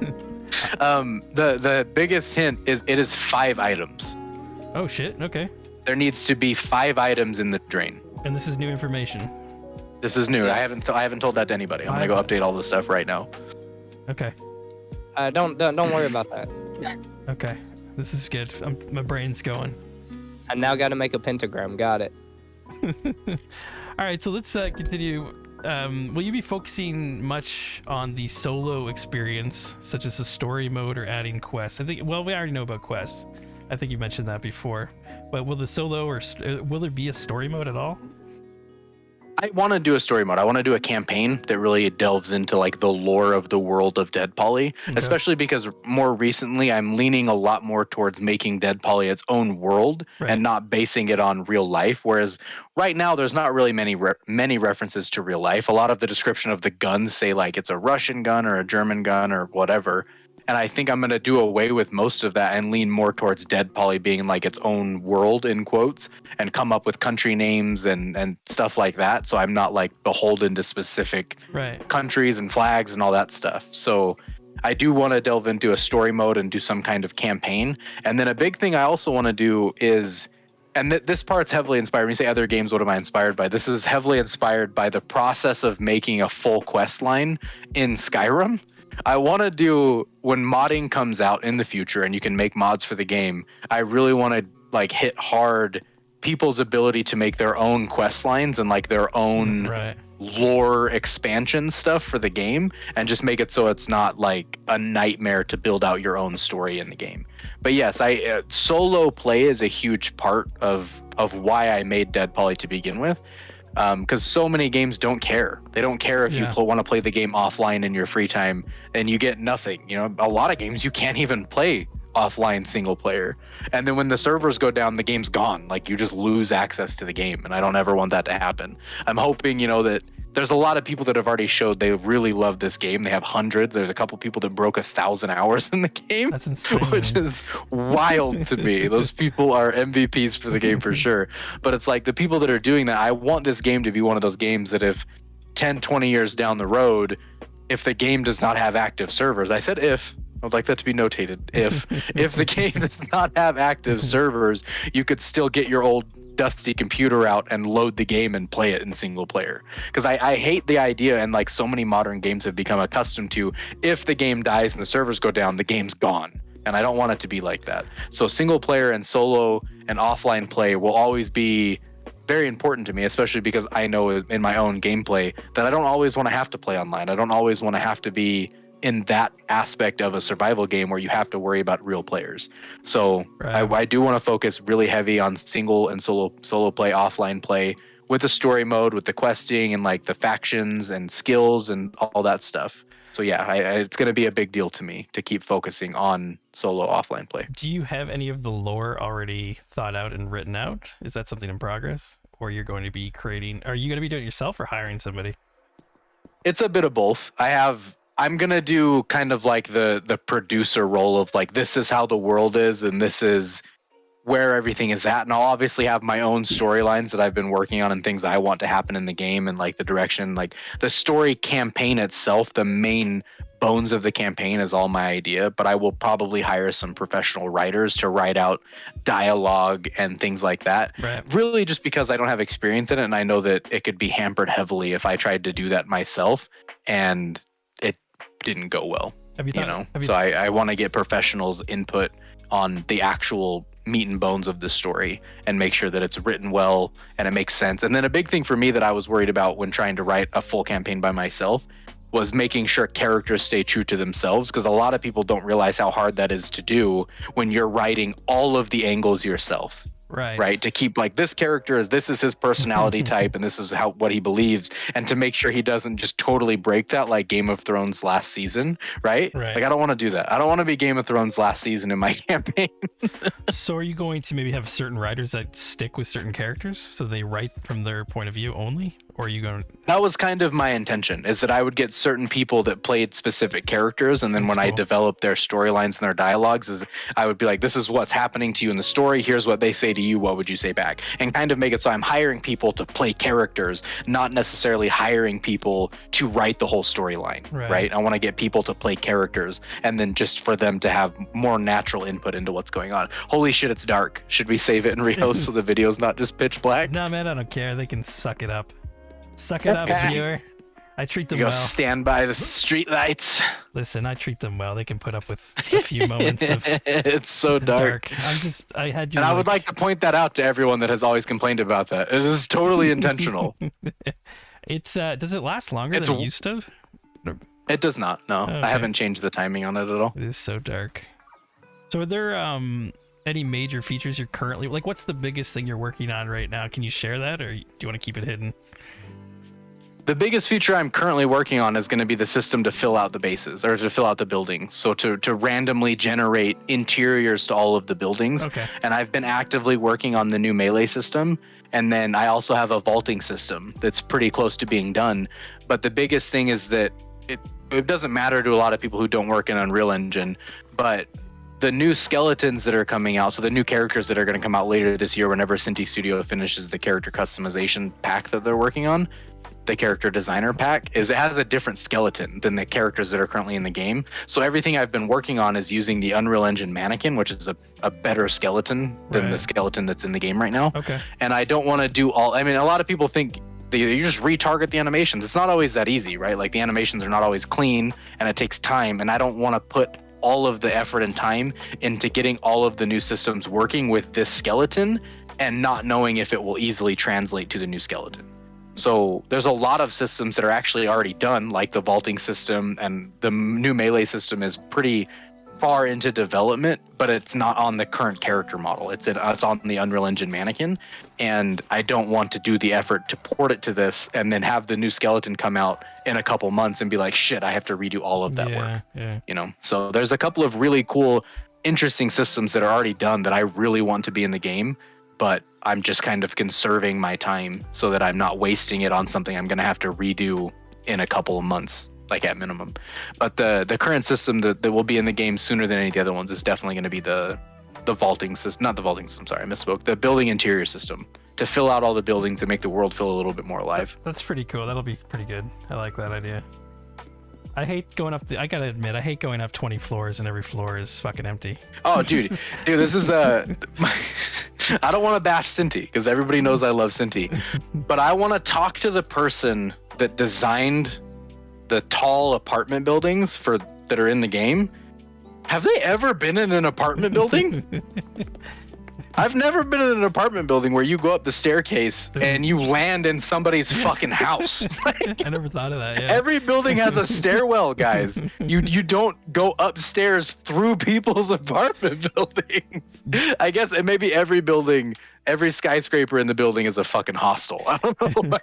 The biggest hint is it is 5 items. Oh shit. Okay. There needs to be 5 items in the drain. And this is new information. This is new. I haven't told that to anybody. I'm gonna go update all this stuff right now. Okay. Don't worry about that. Okay. This is good. My brain's going. I now got to make a pentagram. Got it. All right, so let's continue. Will you be focusing much on the solo experience, such as the story mode or adding quests? I think, well, we already know about quests. I think you mentioned that before. But will the solo or will there be a story mode at all? I want to do a story mode. I want to do a campaign that really delves into like the lore of the world of DeadPoly, especially because more recently I'm leaning a lot more towards making DeadPoly its own world and not basing it on real life. Whereas right now there's not really many references to real life. A lot of the description of the guns say like it's a Russian gun or a German gun or whatever. And I think I'm going to do away with most of that and lean more towards DeadPoly being like its own world in quotes and come up with country names and stuff like that. So I'm not like beholden to specific countries and flags and all that stuff. So I do want to delve into a story mode and do some kind of campaign. And then a big thing I also want to do is, and this part's heavily inspired. When you say other games, what am I inspired by? This is heavily inspired by the process of making a full quest line in Skyrim. I want to do, when modding comes out in the future and you can make mods for the game, I really want to like hit hard people's ability to make their own quest lines and like their own lore expansion stuff for the game, and just make it so it's not like a nightmare to build out your own story in the game. But yes, solo play is a huge part of why I made DeadPoly to begin with. Because so many games don't care. They don't care if you want to play the game offline in your free time and you get nothing. You know, a lot of games you can't even play offline single player. And then when the servers go down, the game's gone. Like you just lose access to the game. And I don't ever want that to happen. I'm hoping, that there's a lot of people that have already showed they really love this game. They have hundreds. There's a couple people that broke 1,000 hours in the game. That's insane. Which is wild to me. Those people are MVPs for the game for sure. But it's like the people that are doing that, I want this game to be one of those games that if 10, 20 years down the road, if the game does not have active servers, I said if, I'd like that to be notated. If the game does not have active servers, you could still get your old dusty computer out and load the game and play it in single player. Because I hate the idea, and like so many modern games have become accustomed to, if the game dies and the servers go down, the game's gone. And I don't want it to be like that. So single player and solo and offline play will always be very important to me, especially because I know in my own gameplay that I don't always want to have to play online. I don't always want to have to be in that aspect of a survival game where you have to worry about real players. So I do want to focus really heavy on single and solo play, offline play, with the story mode, with the questing and like the factions and skills and all that stuff. So yeah, it's going to be a big deal to me to keep focusing on solo offline play. Do you have any of the lore already thought out and written out? Is that something in progress, or you're going to be creating? Are you going to be doing it yourself or hiring somebody? It's a bit of both. I'm going to do kind of like the producer role of like, this is how the world is and this is where everything is at. And I'll obviously have my own storylines that I've been working on and things I want to happen in the game and like the direction, like the story campaign itself, the main bones of the campaign is all my idea, but I will probably hire some professional writers to write out dialogue and things like that. Really just because I don't have experience in it, and I know that it could be hampered heavily if I tried to do that myself, and it didn't go well. I want to get professionals' input on the actual meat and bones of the story and make sure that it's written well and it makes sense. And then a big thing for me that I was worried about when trying to write a full campaign by myself was making sure characters stay true to themselves, because a lot of people don't realize how hard that is to do when you're writing all of the angles yourself. Right, to keep like this character this is his personality type and this is what he believes, and to make sure he doesn't just totally break that like Game of Thrones last season, right? Like I don't want to do that. I don't want to be Game of Thrones last season in my campaign. So are you going to maybe have certain writers that stick with certain characters so they write from their point of view only, or are you going to... That was kind of my intention, is that I would get certain people that played specific characters, and then I developed their storylines and their dialogues, is I would be like, this is what's happening to you in the story, here's what they say to you, what would you say back? And kind of make it so I'm hiring people to play characters, not necessarily hiring people to write the whole storyline, right? I want to get people to play characters, and then just for them to have more natural input into what's going on. Holy shit, it's dark. Should we save it and rehost so the video's not just pitch black? No, man, I don't care. They can suck it up. Suck it up, viewer. I treat them well. Stand by the street lights. Listen, I treat them well. They can put up with a few moments of it's so dark. I had you. And I would like to point that out to everyone that has always complained about that. It is totally intentional. It's does it last longer than it used to? It does not. No, okay. I haven't changed the timing on it at all. It is so dark. So are there any major features you're currently like? What's the biggest thing you're working on right now? Can you share that, or do you want to keep it hidden? The biggest feature I'm currently working on is going to be the system to fill out the bases, or to fill out the buildings. So to randomly generate interiors to all of the buildings. Okay. And I've been actively working on the new melee system. And then I also have a vaulting system that's pretty close to being done. But the biggest thing is that it doesn't matter to a lot of people who don't work in Unreal Engine, but the new skeletons that are coming out, so the new characters that are going to come out later this year whenever Cinti Studio finishes the character customization pack that they're working on, the character designer pack, it has a different skeleton than the characters that are currently in the game. So everything I've been working on is using the Unreal Engine mannequin, which is a better skeleton than the skeleton that's in the game right now. Okay. And I don't want to do all, I mean, a lot of people think you just retarget the animations. It's not always that easy, right? Like the animations are not always clean and it takes time, and I don't want to put all of the effort and time into getting all of the new systems working with this skeleton and not knowing if it will easily translate to the new skeleton. So there's a lot of systems that are actually already done, like the vaulting system, and the new melee system is pretty far into development, but it's not on the current character model. It's on the Unreal Engine mannequin, and I don't want to do the effort to port it to this and then have the new skeleton come out in a couple months and be like, shit, I have to redo all of that work. Yeah. You know, so there's a couple of really cool, interesting systems that are already done that I really want to be in the game, but I'm just kind of conserving my time so that I'm not wasting it on something I'm going to have to redo in a couple of months, like at minimum. But the current system that will be in the game sooner than any of the other ones is definitely going to be the vaulting system, not the vaulting system, sorry, I misspoke, the building interior system, to fill out all the buildings and make the world feel a little bit more alive. That's pretty cool. That'll be pretty good. I like that idea. I hate going up I gotta admit, I hate going up 20 floors and every floor is fucking empty. Oh, dude, this is I don't want to bash Cinti because everybody knows I love Cinti, but I want to talk to the person that designed the tall apartment buildings that are in the game. Have they ever been in an apartment building? I've never been in an apartment building where you go up the staircase and you land in somebody's fucking house. I never thought of that. Yeah. Every building has a stairwell, guys. You don't go upstairs through people's apartment buildings. I guess maybe every skyscraper in the building is a fucking hostel. I don't know.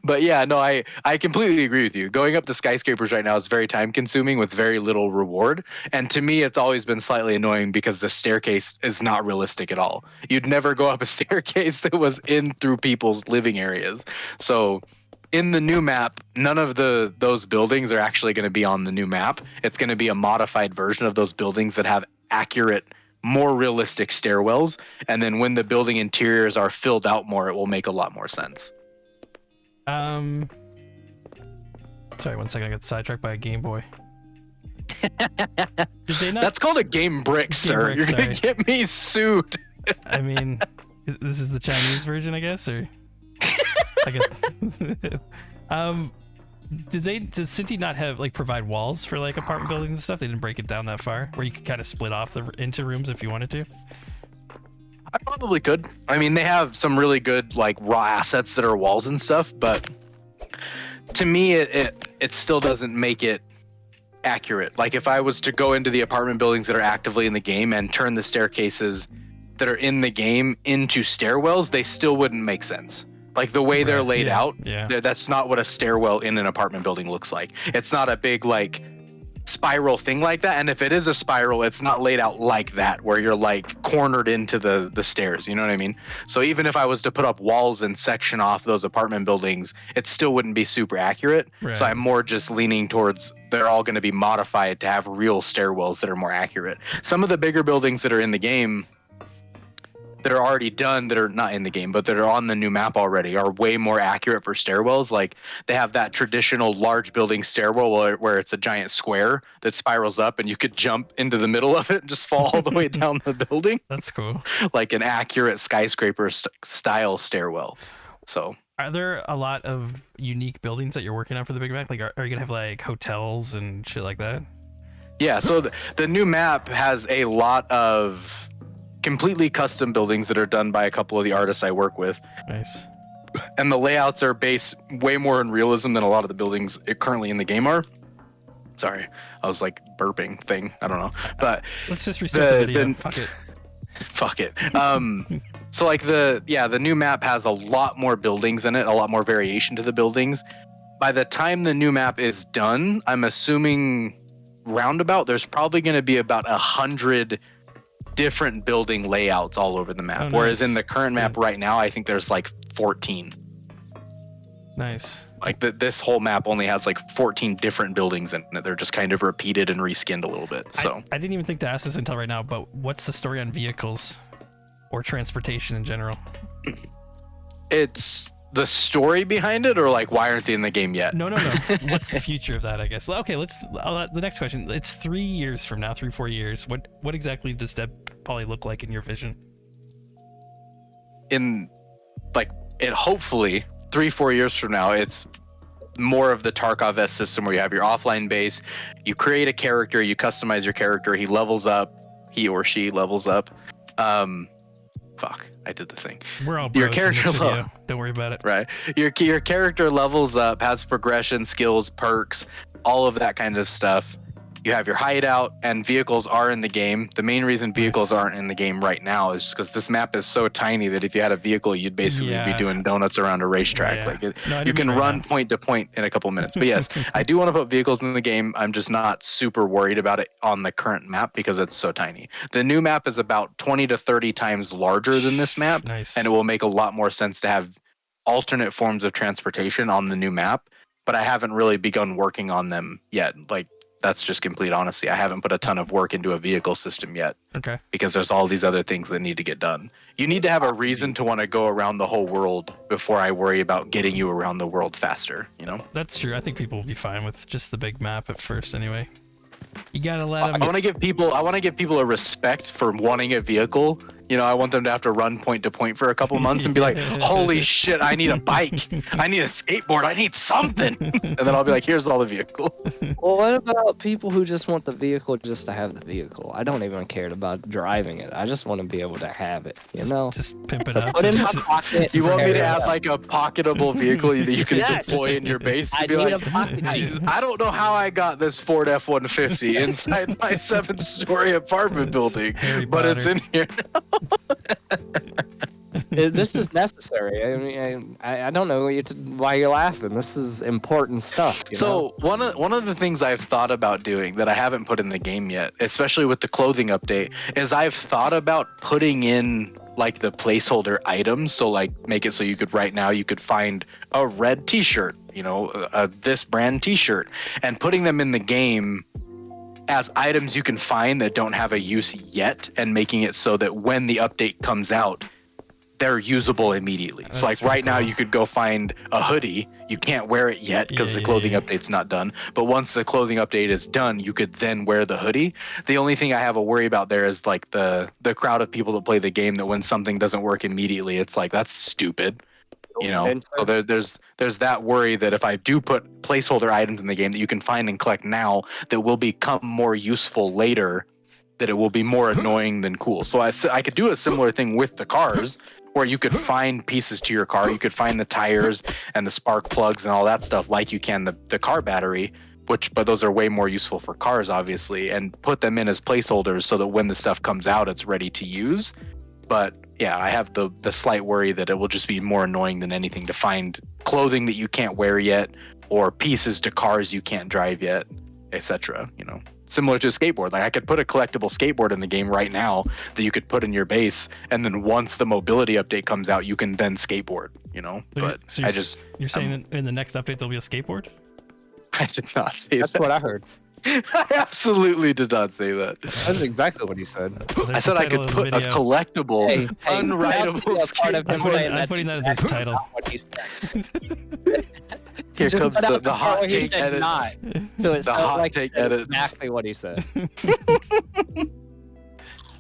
But yeah, no, I completely agree with you. Going up the skyscrapers right now is very time consuming with very little reward. And to me, it's always been slightly annoying because the staircase is not realistic at all. You'd never go up a staircase that was in through people's living areas. So in the new map, none of those buildings are actually going to be on the new map. It's going to be a modified version of those buildings that have accurate, more realistic stairwells, and then when the building interiors are filled out more, it will make a lot more sense. Sorry, 1 second, I got sidetracked by a Game Boy. Did they not... That's called a game brick, sir. You're gonna get me sued. I mean, this is the Chinese version, I guess, or I guess. Did City not have like provide walls for like apartment buildings and stuff? They didn't break it down that far, where you could kind of split off into rooms if you wanted to. I probably could. I mean, they have some really good like raw assets that are walls and stuff, but to me, it still doesn't make it accurate. Like if I was to go into the apartment buildings that are actively in the game and turn the staircases that are in the game into stairwells, they still wouldn't make sense. Like the way they're laid out, that's not what a stairwell in an apartment building looks like. It's not a big like spiral thing like that, and if it is a spiral, it's not laid out like that where you're like cornered into the stairs, you know what I mean? So even if I was to put up walls and section off those apartment buildings, it still wouldn't be super accurate. So I'm more just leaning towards they're all going to be modified to have real stairwells that are more accurate. Some of the bigger buildings that are in the game that are already done, that are not in the game, but that are on the new map already, are way more accurate for stairwells. Like they have that traditional large building stairwell where it's a giant square that spirals up and you could jump into the middle of it and just fall all the way down the building. That's cool. Like an accurate skyscraper style stairwell. So are there a lot of unique buildings that you're working on for the big map? Like are you gonna have like hotels and shit like that? Yeah, so the new map has a lot of completely custom buildings that are done by a couple of the artists I work with. Nice. And the layouts are based way more in realism than a lot of the buildings currently in the game are. Sorry, I was like burping thing. I don't know, but let's just restart the video. Fuck it. Fuck it. So like the new map has a lot more buildings in it, a lot more variation to the buildings. By the time the new map is done, I'm assuming roundabout there's probably going to be about 100 different building layouts all over the map. Oh, nice. Whereas in the current map right now, I think there's like 14. Nice. Like this whole map only has like 14 different buildings in it. They're just kind of repeated and reskinned a little bit. So I didn't even think to ask this until right now, but what's the story on vehicles or transportation in general? It's the story behind it, or like why aren't they in the game yet? No. What's the future of that, I guess? Okay, the next question. It's 3 years from now, 3-4 years. What exactly does DeadPoly look like in your vision? In like it hopefully 3-4 years from now, it's more of the Tarkov-esque system where you have your offline base, you create a character, you customize your character, he or she levels up. Fuck, I did the thing. We're all bros your character in this video. Don't worry about it. Right. Your character levels up, has progression, skills, perks, all of that kind of stuff. You have your hideout, and vehicles are in the game. The main reason vehicles aren't in the game right now is just because this map is so tiny that if you had a vehicle, you'd basically be doing donuts around a racetrack. Like you can run point to point in a couple minutes. But yes, I do want to put vehicles in the game. I'm just not super worried about it on the current map because it's so tiny. The new map is about 20 to 30 times larger than this map, and it will make a lot more sense to have alternate forms of transportation on the new map. But I haven't really begun working on them yet. Like, that's just complete honesty. I haven't put a ton of work into a vehicle system yet. Okay. Because there's all these other things that need to get done. You need to have a reason to want to go around the whole world before I worry about getting you around the world faster, you know? That's true. I think people will be fine with just the big map at first anyway. You gotta let them. I want to give people a respect for wanting a vehicle. You know, I want them to have to run point to point for a couple months and be like, holy shit, I need a bike. I need a skateboard. I need something. And then I'll be like, here's all the vehicles. Well, what about people who just want the vehicle just to have the vehicle? I don't even care about driving it. I just want to be able to have it, you know? Just pimp it up. Put in my pocket. You want me to have like a pocketable vehicle that you can deploy in your base? I need a pocket. I don't know how I got this Ford F-150 inside my 7-story apartment building, but it's in here now. This is necessary. I mean, I don't know why you're laughing. This is important stuff. You know? one of the things I've thought about doing that I haven't put in the game yet, especially with the clothing update, is I've thought about putting in like the placeholder items. So like make it so you could find a red T-shirt, you know, this brand T-shirt, and putting them in the game as items you can find that don't have a use yet, and making it so that when the update comes out, they're usable immediately. So like right now you could go find a hoodie. You can't wear it yet because the clothing update's not done. But once the clothing update is done, you could then wear the hoodie. The only thing I have a worry about there is like the crowd of people that play the game, that when something doesn't work immediately, it's like, that's stupid. You know, And so there's that worry that if I do put placeholder items in the game that you can find and collect now that will become more useful later, that it will be more annoying than cool. So I could do a similar thing with the cars, where you could find pieces to your car. You could find the tires and the spark plugs and all that stuff like you can the car battery, but those are way more useful for cars, obviously, and put them in as placeholders so that when the stuff comes out, it's ready to use. But yeah, I have the slight worry that it will just be more annoying than anything to find clothing that you can't wear yet, or pieces to cars you can't drive yet, etc. You know, similar to a skateboard. Like I could put a collectible skateboard in the game right now that you could put in your base, and then once the mobility update comes out, you can then skateboard. You know, but you're saying in the next update there'll be a skateboard? I did not say that's that. what I heard. I absolutely did not say that. That's exactly what he said. I said I could put a collectible, unwritable part of him saying I'm putting that as his title. What he said. Here Just comes cut out the hot part where he take said edits. not. So it The sounds hot like take he said edits. exactly what he said.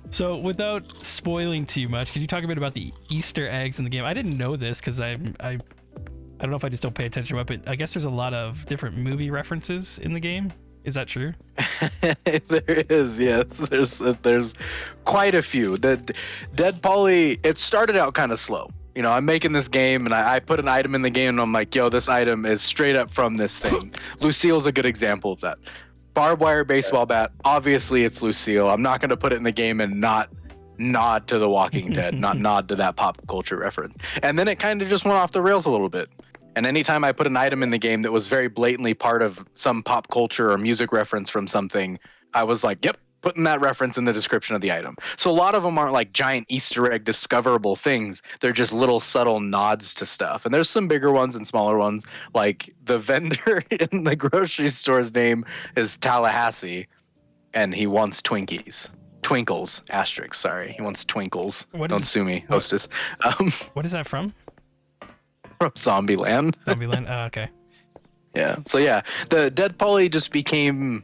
So without spoiling too much, could you talk a bit about the Easter eggs in the game? I didn't know this because I don't know if I just don't pay attention to it, but I guess there's a lot of different movie references in the game. Is that true? There is, yes. There's quite a few. The DeadPoly, it started out kind of slow. You know, I'm making this game and I put an item in the game and I'm like, yo, this item is straight up from this thing. Lucille's a good example of that. Barbed wire baseball bat, obviously it's Lucille. I'm not going to put it in the game and not nod to The Walking Dead, not nod to that pop culture reference. And then it kind of just went off the rails a little bit. And anytime I put an item in the game that was very blatantly part of some pop culture or music reference from something, I was like, yep, putting that reference in the description of the item. So a lot of them aren't like giant Easter egg discoverable things. They're just little subtle nods to stuff. And there's some bigger ones and smaller ones. Like the vendor in the grocery store's name is Tallahassee, and he wants Twinkies. Twinkles, asterisk, sorry. He wants Twinkles. Don't sue me, hostess. What is that from? From Zombieland. Zombieland. Oh, okay. Yeah. So yeah, the DeadPoly just became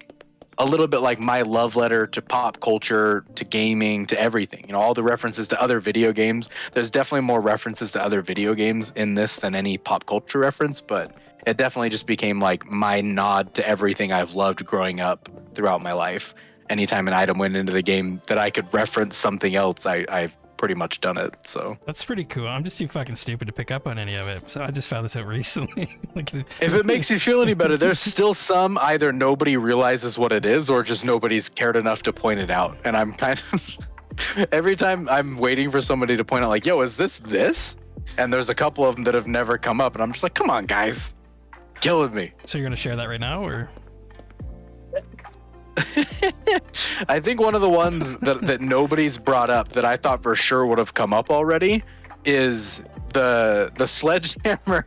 a little bit like my love letter to pop culture, to gaming, to everything. You know, all the references to other video games. There's definitely more references to other video games in this than any pop culture reference, but it definitely just became like my nod to everything I've loved growing up throughout my life. Anytime an item went into the game that I could reference something else, I've pretty much done it. So that's pretty cool. I'm just too fucking stupid to pick up on any of it, so I just found this out recently. If it makes you feel any better, there's still some either nobody realizes what it is or just nobody's cared enough to point it out. And I'm kind of every time I'm waiting for somebody to point out like, yo, is this? And there's a couple of them that have never come up, and I'm just like, come on, guys, killing me. So you're gonna share that right now, or? I think one of the ones that nobody's brought up that I thought for sure would have come up already is the sledgehammer.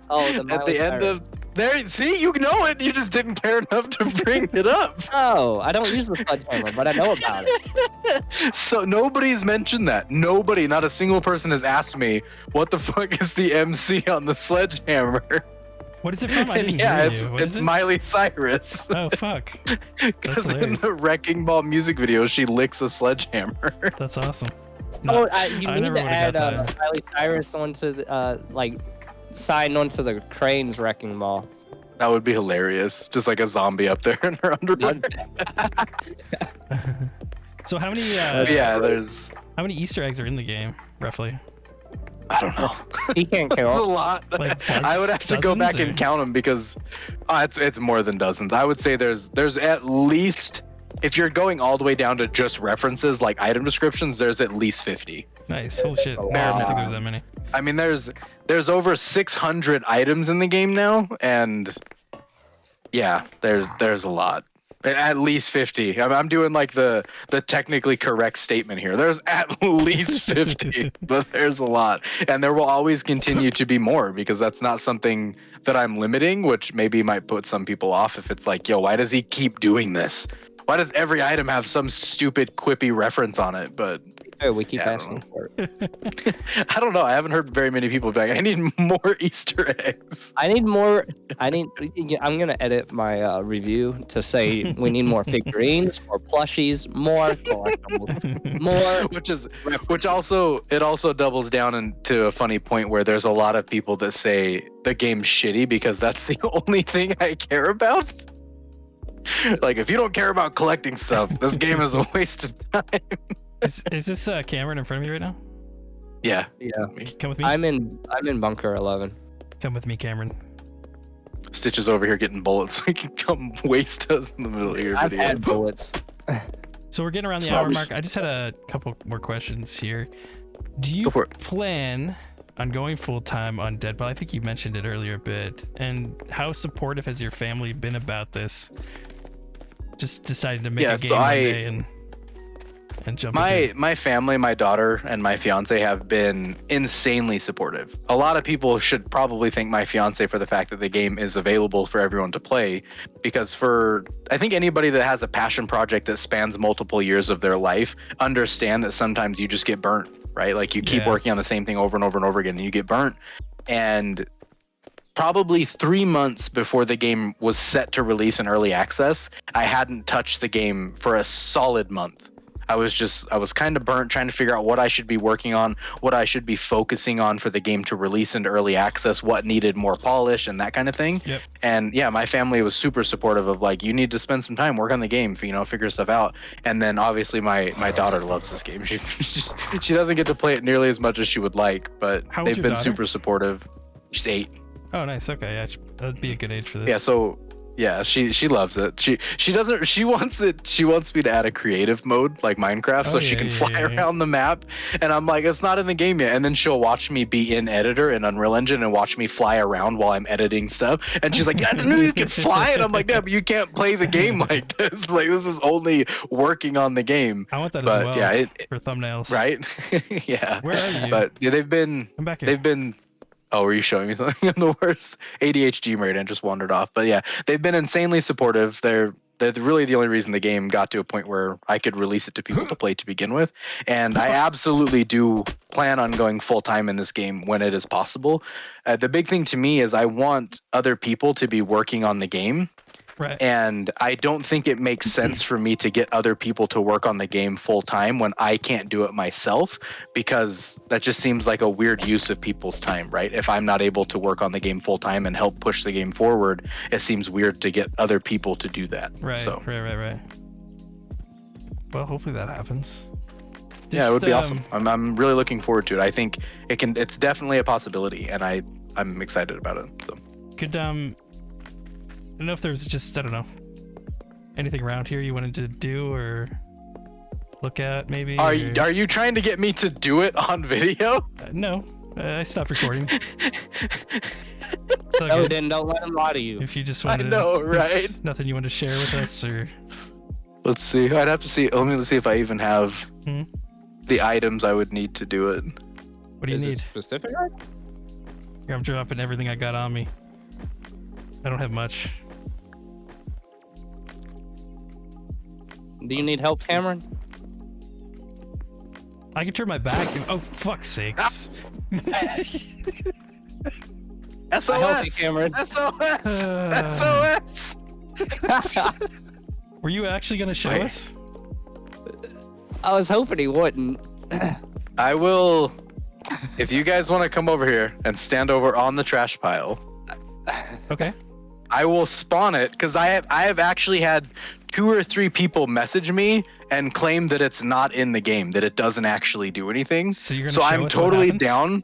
Oh, at the end of there. See, you know it. You just didn't care enough to bring it up. Oh, I don't use the sledgehammer, but I know about it. So nobody's mentioned that. Nobody, not a single person has asked me what the fuck is the MC on the sledgehammer. What is it from? I didn't yeah, hear you. it's Miley Cyrus. Oh, fuck. Because in the Wrecking Ball music video, she licks a sledgehammer. That's awesome. No, you need to add Miley Cyrus onto the, sign onto the Crane's Wrecking Ball. That would be hilarious. Just like a zombie up there in her underwear. So how many? There's. How many Easter eggs are in the game, roughly? I don't know. He can't count. It's a lot. Like I would have to go back and count them because it's more than dozens. I would say there's at least, if you're going all the way down to just references like item descriptions, there's at least 50. Nice. Holy shit. I don't think there's that many. I mean, there's over 600 items in the game now, and yeah, there's a lot. At least 50. I'm doing like the technically correct statement here. There's at least 50, but there's a lot. And there will always continue to be more because that's not something that I'm limiting, which maybe might put some people off if it's like, yo, why does he keep doing this? Why does every item have some stupid quippy reference on it? But too. We keep Yeah, I asking don't for it. I don't know. I haven't heard very many people be like, I need more Easter eggs. I need more. I'm gonna edit my review to say we need more figurines, more plushies, more collectibles, more. Which also doubles down into a funny point where there's a lot of people that say the game's shitty because that's the only thing I care about. Like, if you don't care about collecting stuff, this game is a waste of time. Is this Cameron in front of you right now? Yeah. Yeah. Come with me. I'm in bunker 11. Come with me, Cameron. Stitch is over here getting bullets so he can come waste us in the middle of your I've video. had bullets. So we're getting around the hour mark. I just had a couple more questions here. Do you Go for it. plan on going full time on DeadPoly? I think you mentioned it earlier a bit. And how supportive has your family been about this? Just decided to make a game one day and jump into it. My family, my daughter, and my fiance have been insanely supportive. A lot of people should probably thank my fiance for the fact that the game is available for everyone to play, because I think anybody that has a passion project that spans multiple years of their life understand that sometimes you just get burnt, right? Like you keep working on the same thing over and over and over again and you get burnt. And probably 3 months before the game was set to release in early access, I hadn't touched the game for a solid month. I was kind of burnt trying to figure out what I should be working on, what I should be focusing on for the game to release into early access, what needed more polish and that kind of thing. Yep. And yeah, my family was super supportive of like, you need to spend some time, work on the game, figure stuff out. And then obviously my daughter loves this game. She doesn't get to play it nearly as much as she would like, but How old's they've your been daughter? super supportive. She's 8. Oh, nice. Okay, yeah, that'd be a good age for this. Yeah, so yeah, she loves it. She wants me to add a creative mode like Minecraft so she can fly around the map, and I'm like, it's not in the game yet. And then she'll watch me be in editor in Unreal Engine and watch me fly around while I'm editing stuff, and she's like, yeah, I didn't know you could fly. And I'm like, yeah, but you can't play the game like this. Like, this is only working on the game. I want that But as well. yeah, for thumbnails. right. Yeah. Where are you? But yeah, I'm back here. Oh, were you showing me something? I'm the worst ADHD brain and just wandered off. But yeah, they've been insanely supportive. They're really the only reason the game got to a point where I could release it to people to play to begin with. And I absolutely do plan on going full time in this game when it is possible. The big thing to me is I want other people to be working on the game. Right. And I don't think it makes sense for me to get other people to work on the game full time when I can't do it myself, because that just seems like a weird use of people's time, right? If I'm not able to work on the game full time and help push the game forward, it seems weird to get other people to do that. Right. So, Right. Well, hopefully that happens. yeah, it would be awesome. I'm really looking forward to it. I think it's definitely a possibility, and I'm excited about it. So Could I don't know if there's just, I don't know, anything around here you wanted to do or look at, maybe? Are you trying to get me to do it on video? No, I stopped recording. No, then don't let him lie to you. If you just want I know, right? Nothing you want to share with us, or... Let's see. I'd have to see. Let me see if I even have Hmm? the items I would need to do it. What do you Is it need? specific? Here, I'm dropping everything I got on me. I don't have much. Do you need help, Cameron? I can turn my back. Oh, fuck's sakes. SOS! I help you, Cameron. SOS! Were you actually going to show us? I was hoping he wouldn't. I will. If you guys want to come over here and stand over on the trash pile, Okay. I will spawn it, because I have actually had 2 or 3 people message me and claim that it's not in the game, that it doesn't actually do anything. So you're gonna So show I'm us what totally happens? down.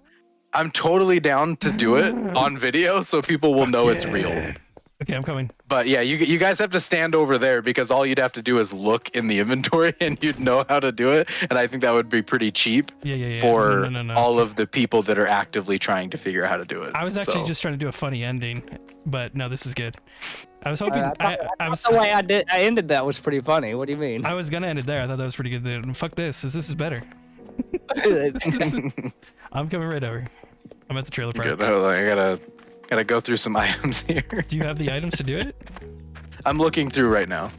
I'm totally down to do it on video so people will know it's real. Okay, I'm coming. But yeah, you guys have to stand over there, because all you'd have to do is look in the inventory and you'd know how to do it. And I think that would be pretty cheap Yeah. for No. all of the people that are actively trying to figure out how to do it. I was actually So- just trying to do a funny ending, but no, this is good. I was hoping. I was. The way I ended that was pretty funny. What do you mean? I was gonna end it there. I thought that was pretty good. And fuck this. This is better. I'm coming right over. I'm at the trailer park. Good. Hold on, I gotta go through some items here. Do you have the items to do it? I'm looking through right now.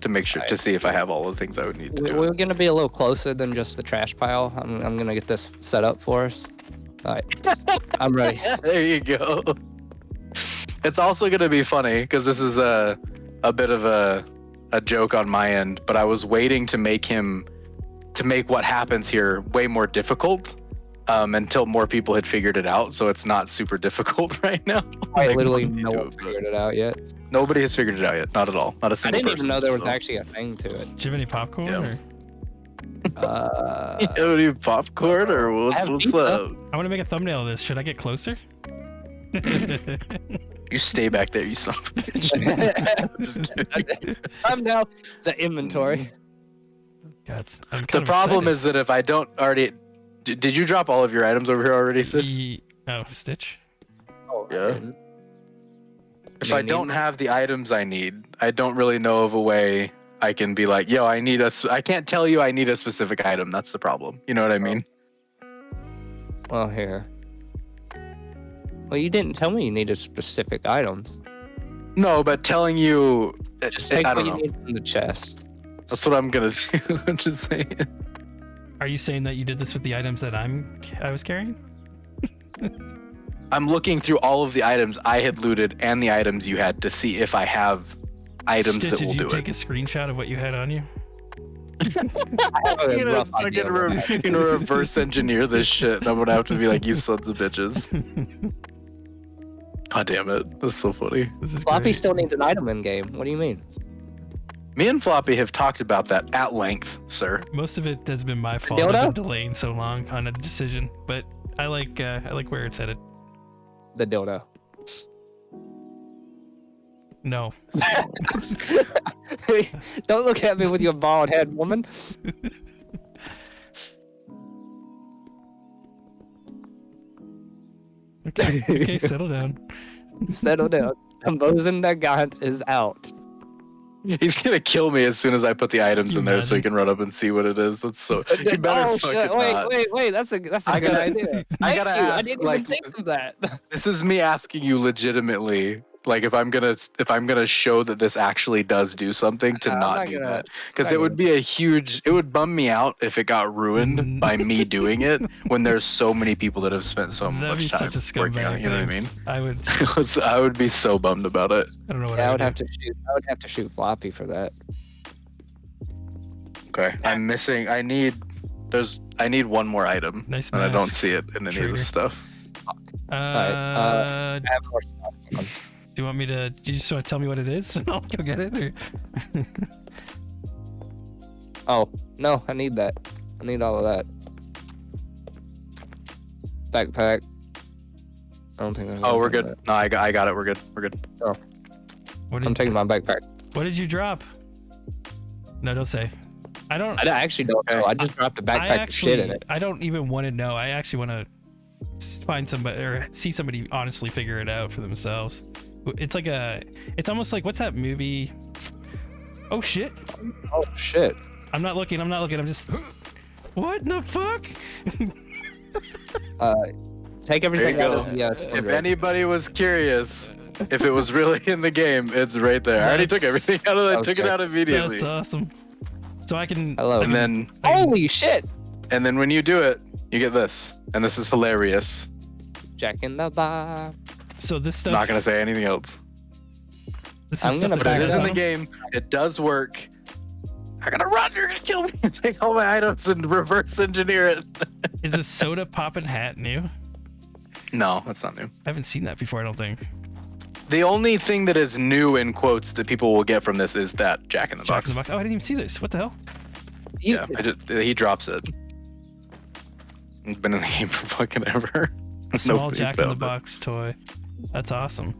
to make sure to see if I have all the things I would need to do. We're gonna be a little closer than just the trash pile. I'm gonna get this set up for us. All right, I'm ready. There you go. It's also gonna be funny because this is a bit of a joke on my end, but I was waiting to make what happens here way more difficult until more people had figured it out. So it's not super difficult right now. I literally no one figured it out yet. Nobody has figured it out yet. Not at all. Not a I single didn't person. even know there was actually a thing to it. Do you have any popcorn? Yeah. Or? You need popcorn or what's pizza. up? I want to make a thumbnail of this. Should I get closer? You stay back there, you son of a bitch. Just kidding. I'm now the inventory. God, I'm The kind of problem excited. is that if I don't already, did you drop all of your items over here already, Sid? Oh, Stitch. Oh, Yeah. If You I need don't one? have the items I need, I don't really know of a way I can be like, yo, I can't tell you I need a specific item. That's the problem. You know what I mean? Well, here. Well, you didn't tell me you needed specific items. No, but telling you, Just take I what don't you know. need from the chest. That's what I'm gonna do. I'm just saying. Are you saying that you did this with the items that I was carrying? I'm looking through all of the items I had looted and the items you had to see if I have items Stitch, that will did do you take it. a screenshot of what you had on you? I have a You're gonna, rough idea fucking what I you're gonna reverse engineer this shit, and I'm gonna have to be like, you sons of bitches. God damn it. That's so funny. This is Floppy great. still needs an item in game. What do you mean? Me and Floppy have talked about that at length, sir. Most of it has been my fault. Dildo? I've been delaying so long on a decision, but I like where it's headed. The dildo. No. Don't look at me with your bald head, woman. Okay, settle down. Settle down. Composing the gun is out. He's gonna kill me as soon as I put the items in there so he imagine? can run up and see what it is. That's so. You better Oh fucking shit! not. Wait! That's a I good gotta- idea. I Thank gotta you. I ask, didn't like- even think of that. This is me asking you legitimately, like if I'm gonna show that this actually does do something to I'm not not do gonna- that, because not it would be it would bum me out if it got ruined by me doing it when there's so many people that have spent so That'd be much time such a working on it. scumbag You know what I thing. mean? I would. I would be so bummed about it. I don't know what Yeah, I I would would have to shoot. I would have to shoot Floppy for that. Okay, I'm missing. I need one more item, Nice and I don't mask. see it in any of Trigger. this stuff. I have more stuff. Do you want me to? Do you just want to tell me what it is, and I'll go get it? Or... Oh no, I need that. I need all of that. Backpack. I don't think. there's Oh, we're anything good. No, I got it. We're good. We're good. What I'm did, taking my backpack. what did you drop? No, don't say. I don't. I actually don't know. I just dropped a I backpack with shit in it. I don't even want to know. I actually want to find somebody or see somebody honestly figure it out for themselves. It's like it's almost like, what's that movie? Oh shit! Oh shit! I'm not looking. I'm just. What the fuck? Take There you everything out go. of the. If anybody was curious, if it was really in the game, it's right there. I already took That's- everything out of it. I took it Okay. out immediately. That's awesome. So I can. Hello. And then Holy shit! when you do it, you get this, and this is hilarious. Jack in the box. So this stuff. I'm not gonna say anything else. This is I'm stuff gonna that But it goes is in the on? game. It does work. I'm gonna run. You're gonna kill me. Take all my items and reverse engineer it. Is a soda poppin' hat new? No, that's not new. I haven't seen that before. I don't think. The only thing that is new in quotes that people will get from this is that Jack in the Jack Box. in the Box. Oh, I didn't even see this. What the hell? Yeah, he drops it. It's been in the game for fucking ever. A small Nobody's Jack in the found it. Box toy. That's awesome.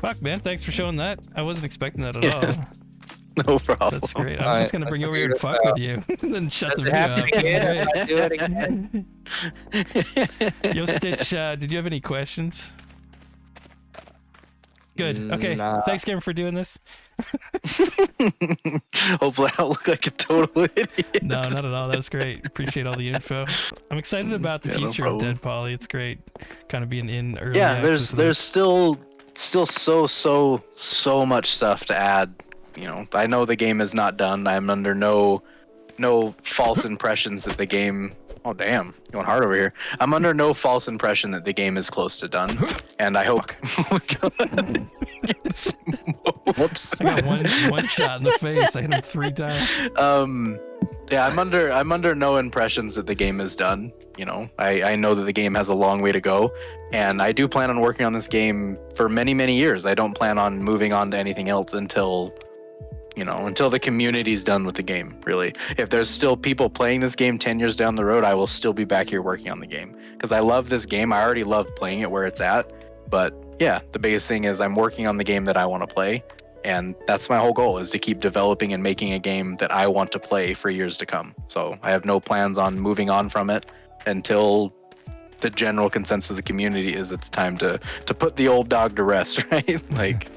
Fuck, man. Thanks for showing that. I wasn't expecting that at Yeah. all. No problem. That's great. I was Alright, just gonna bring you over here and figured fuck this with you, and then shut the Does it video happen off. again? I do it again. Yo, Stitch, did you have any questions? Good. Okay. Nah. Thanks, Cameron, for doing this. Hopefully I don't look like a total idiot. No, not at all. That was great. Appreciate all the info. I'm excited about the Yeah, no future of problem. DeadPoly. It's great, kind of being in early Yeah, access there's of there's this. still so much stuff to add I know the game is not done. I'm under no false impressions that the game. Oh damn, going hard over here. I'm under no false impression that the game is close to done, and I hope. Whoops. I got one shot in the face. I hit him 3 times. Yeah, I'm under no impressions that the game is done. I know that the game has a long way to go, and I do plan on working on this game for many, many years. I don't plan on moving on to anything else until the community's done with the game, really. If there's still people playing this game 10 years down the road, I will still be back here working on the game. Because I love this game. I already love playing it where it's at. But yeah, the biggest thing is I'm working on the game that I want to play. And that's my whole goal, is to keep developing and making a game that I want to play for years to come. So I have no plans on moving on from it until the general consensus of the community is it's time to put the old dog to rest, right? Like,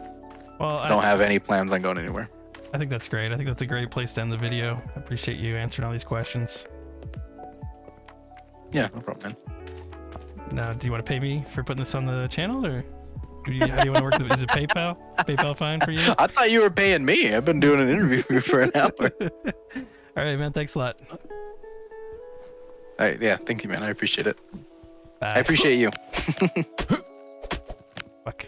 Well, don't have any plans on going anywhere. I think that's great. I think that's a great place to end the video. I appreciate you answering all these questions. Yeah, no problem, man. Now, do you want to pay me for putting this on the channel, or how do you want to work? Is it PayPal? PayPal fine for you? I thought you were paying me. I've been doing an interview for an hour. All right, man. Thanks a lot. All right, yeah, thank you, man. I appreciate it. Bye. I appreciate you. Fuck.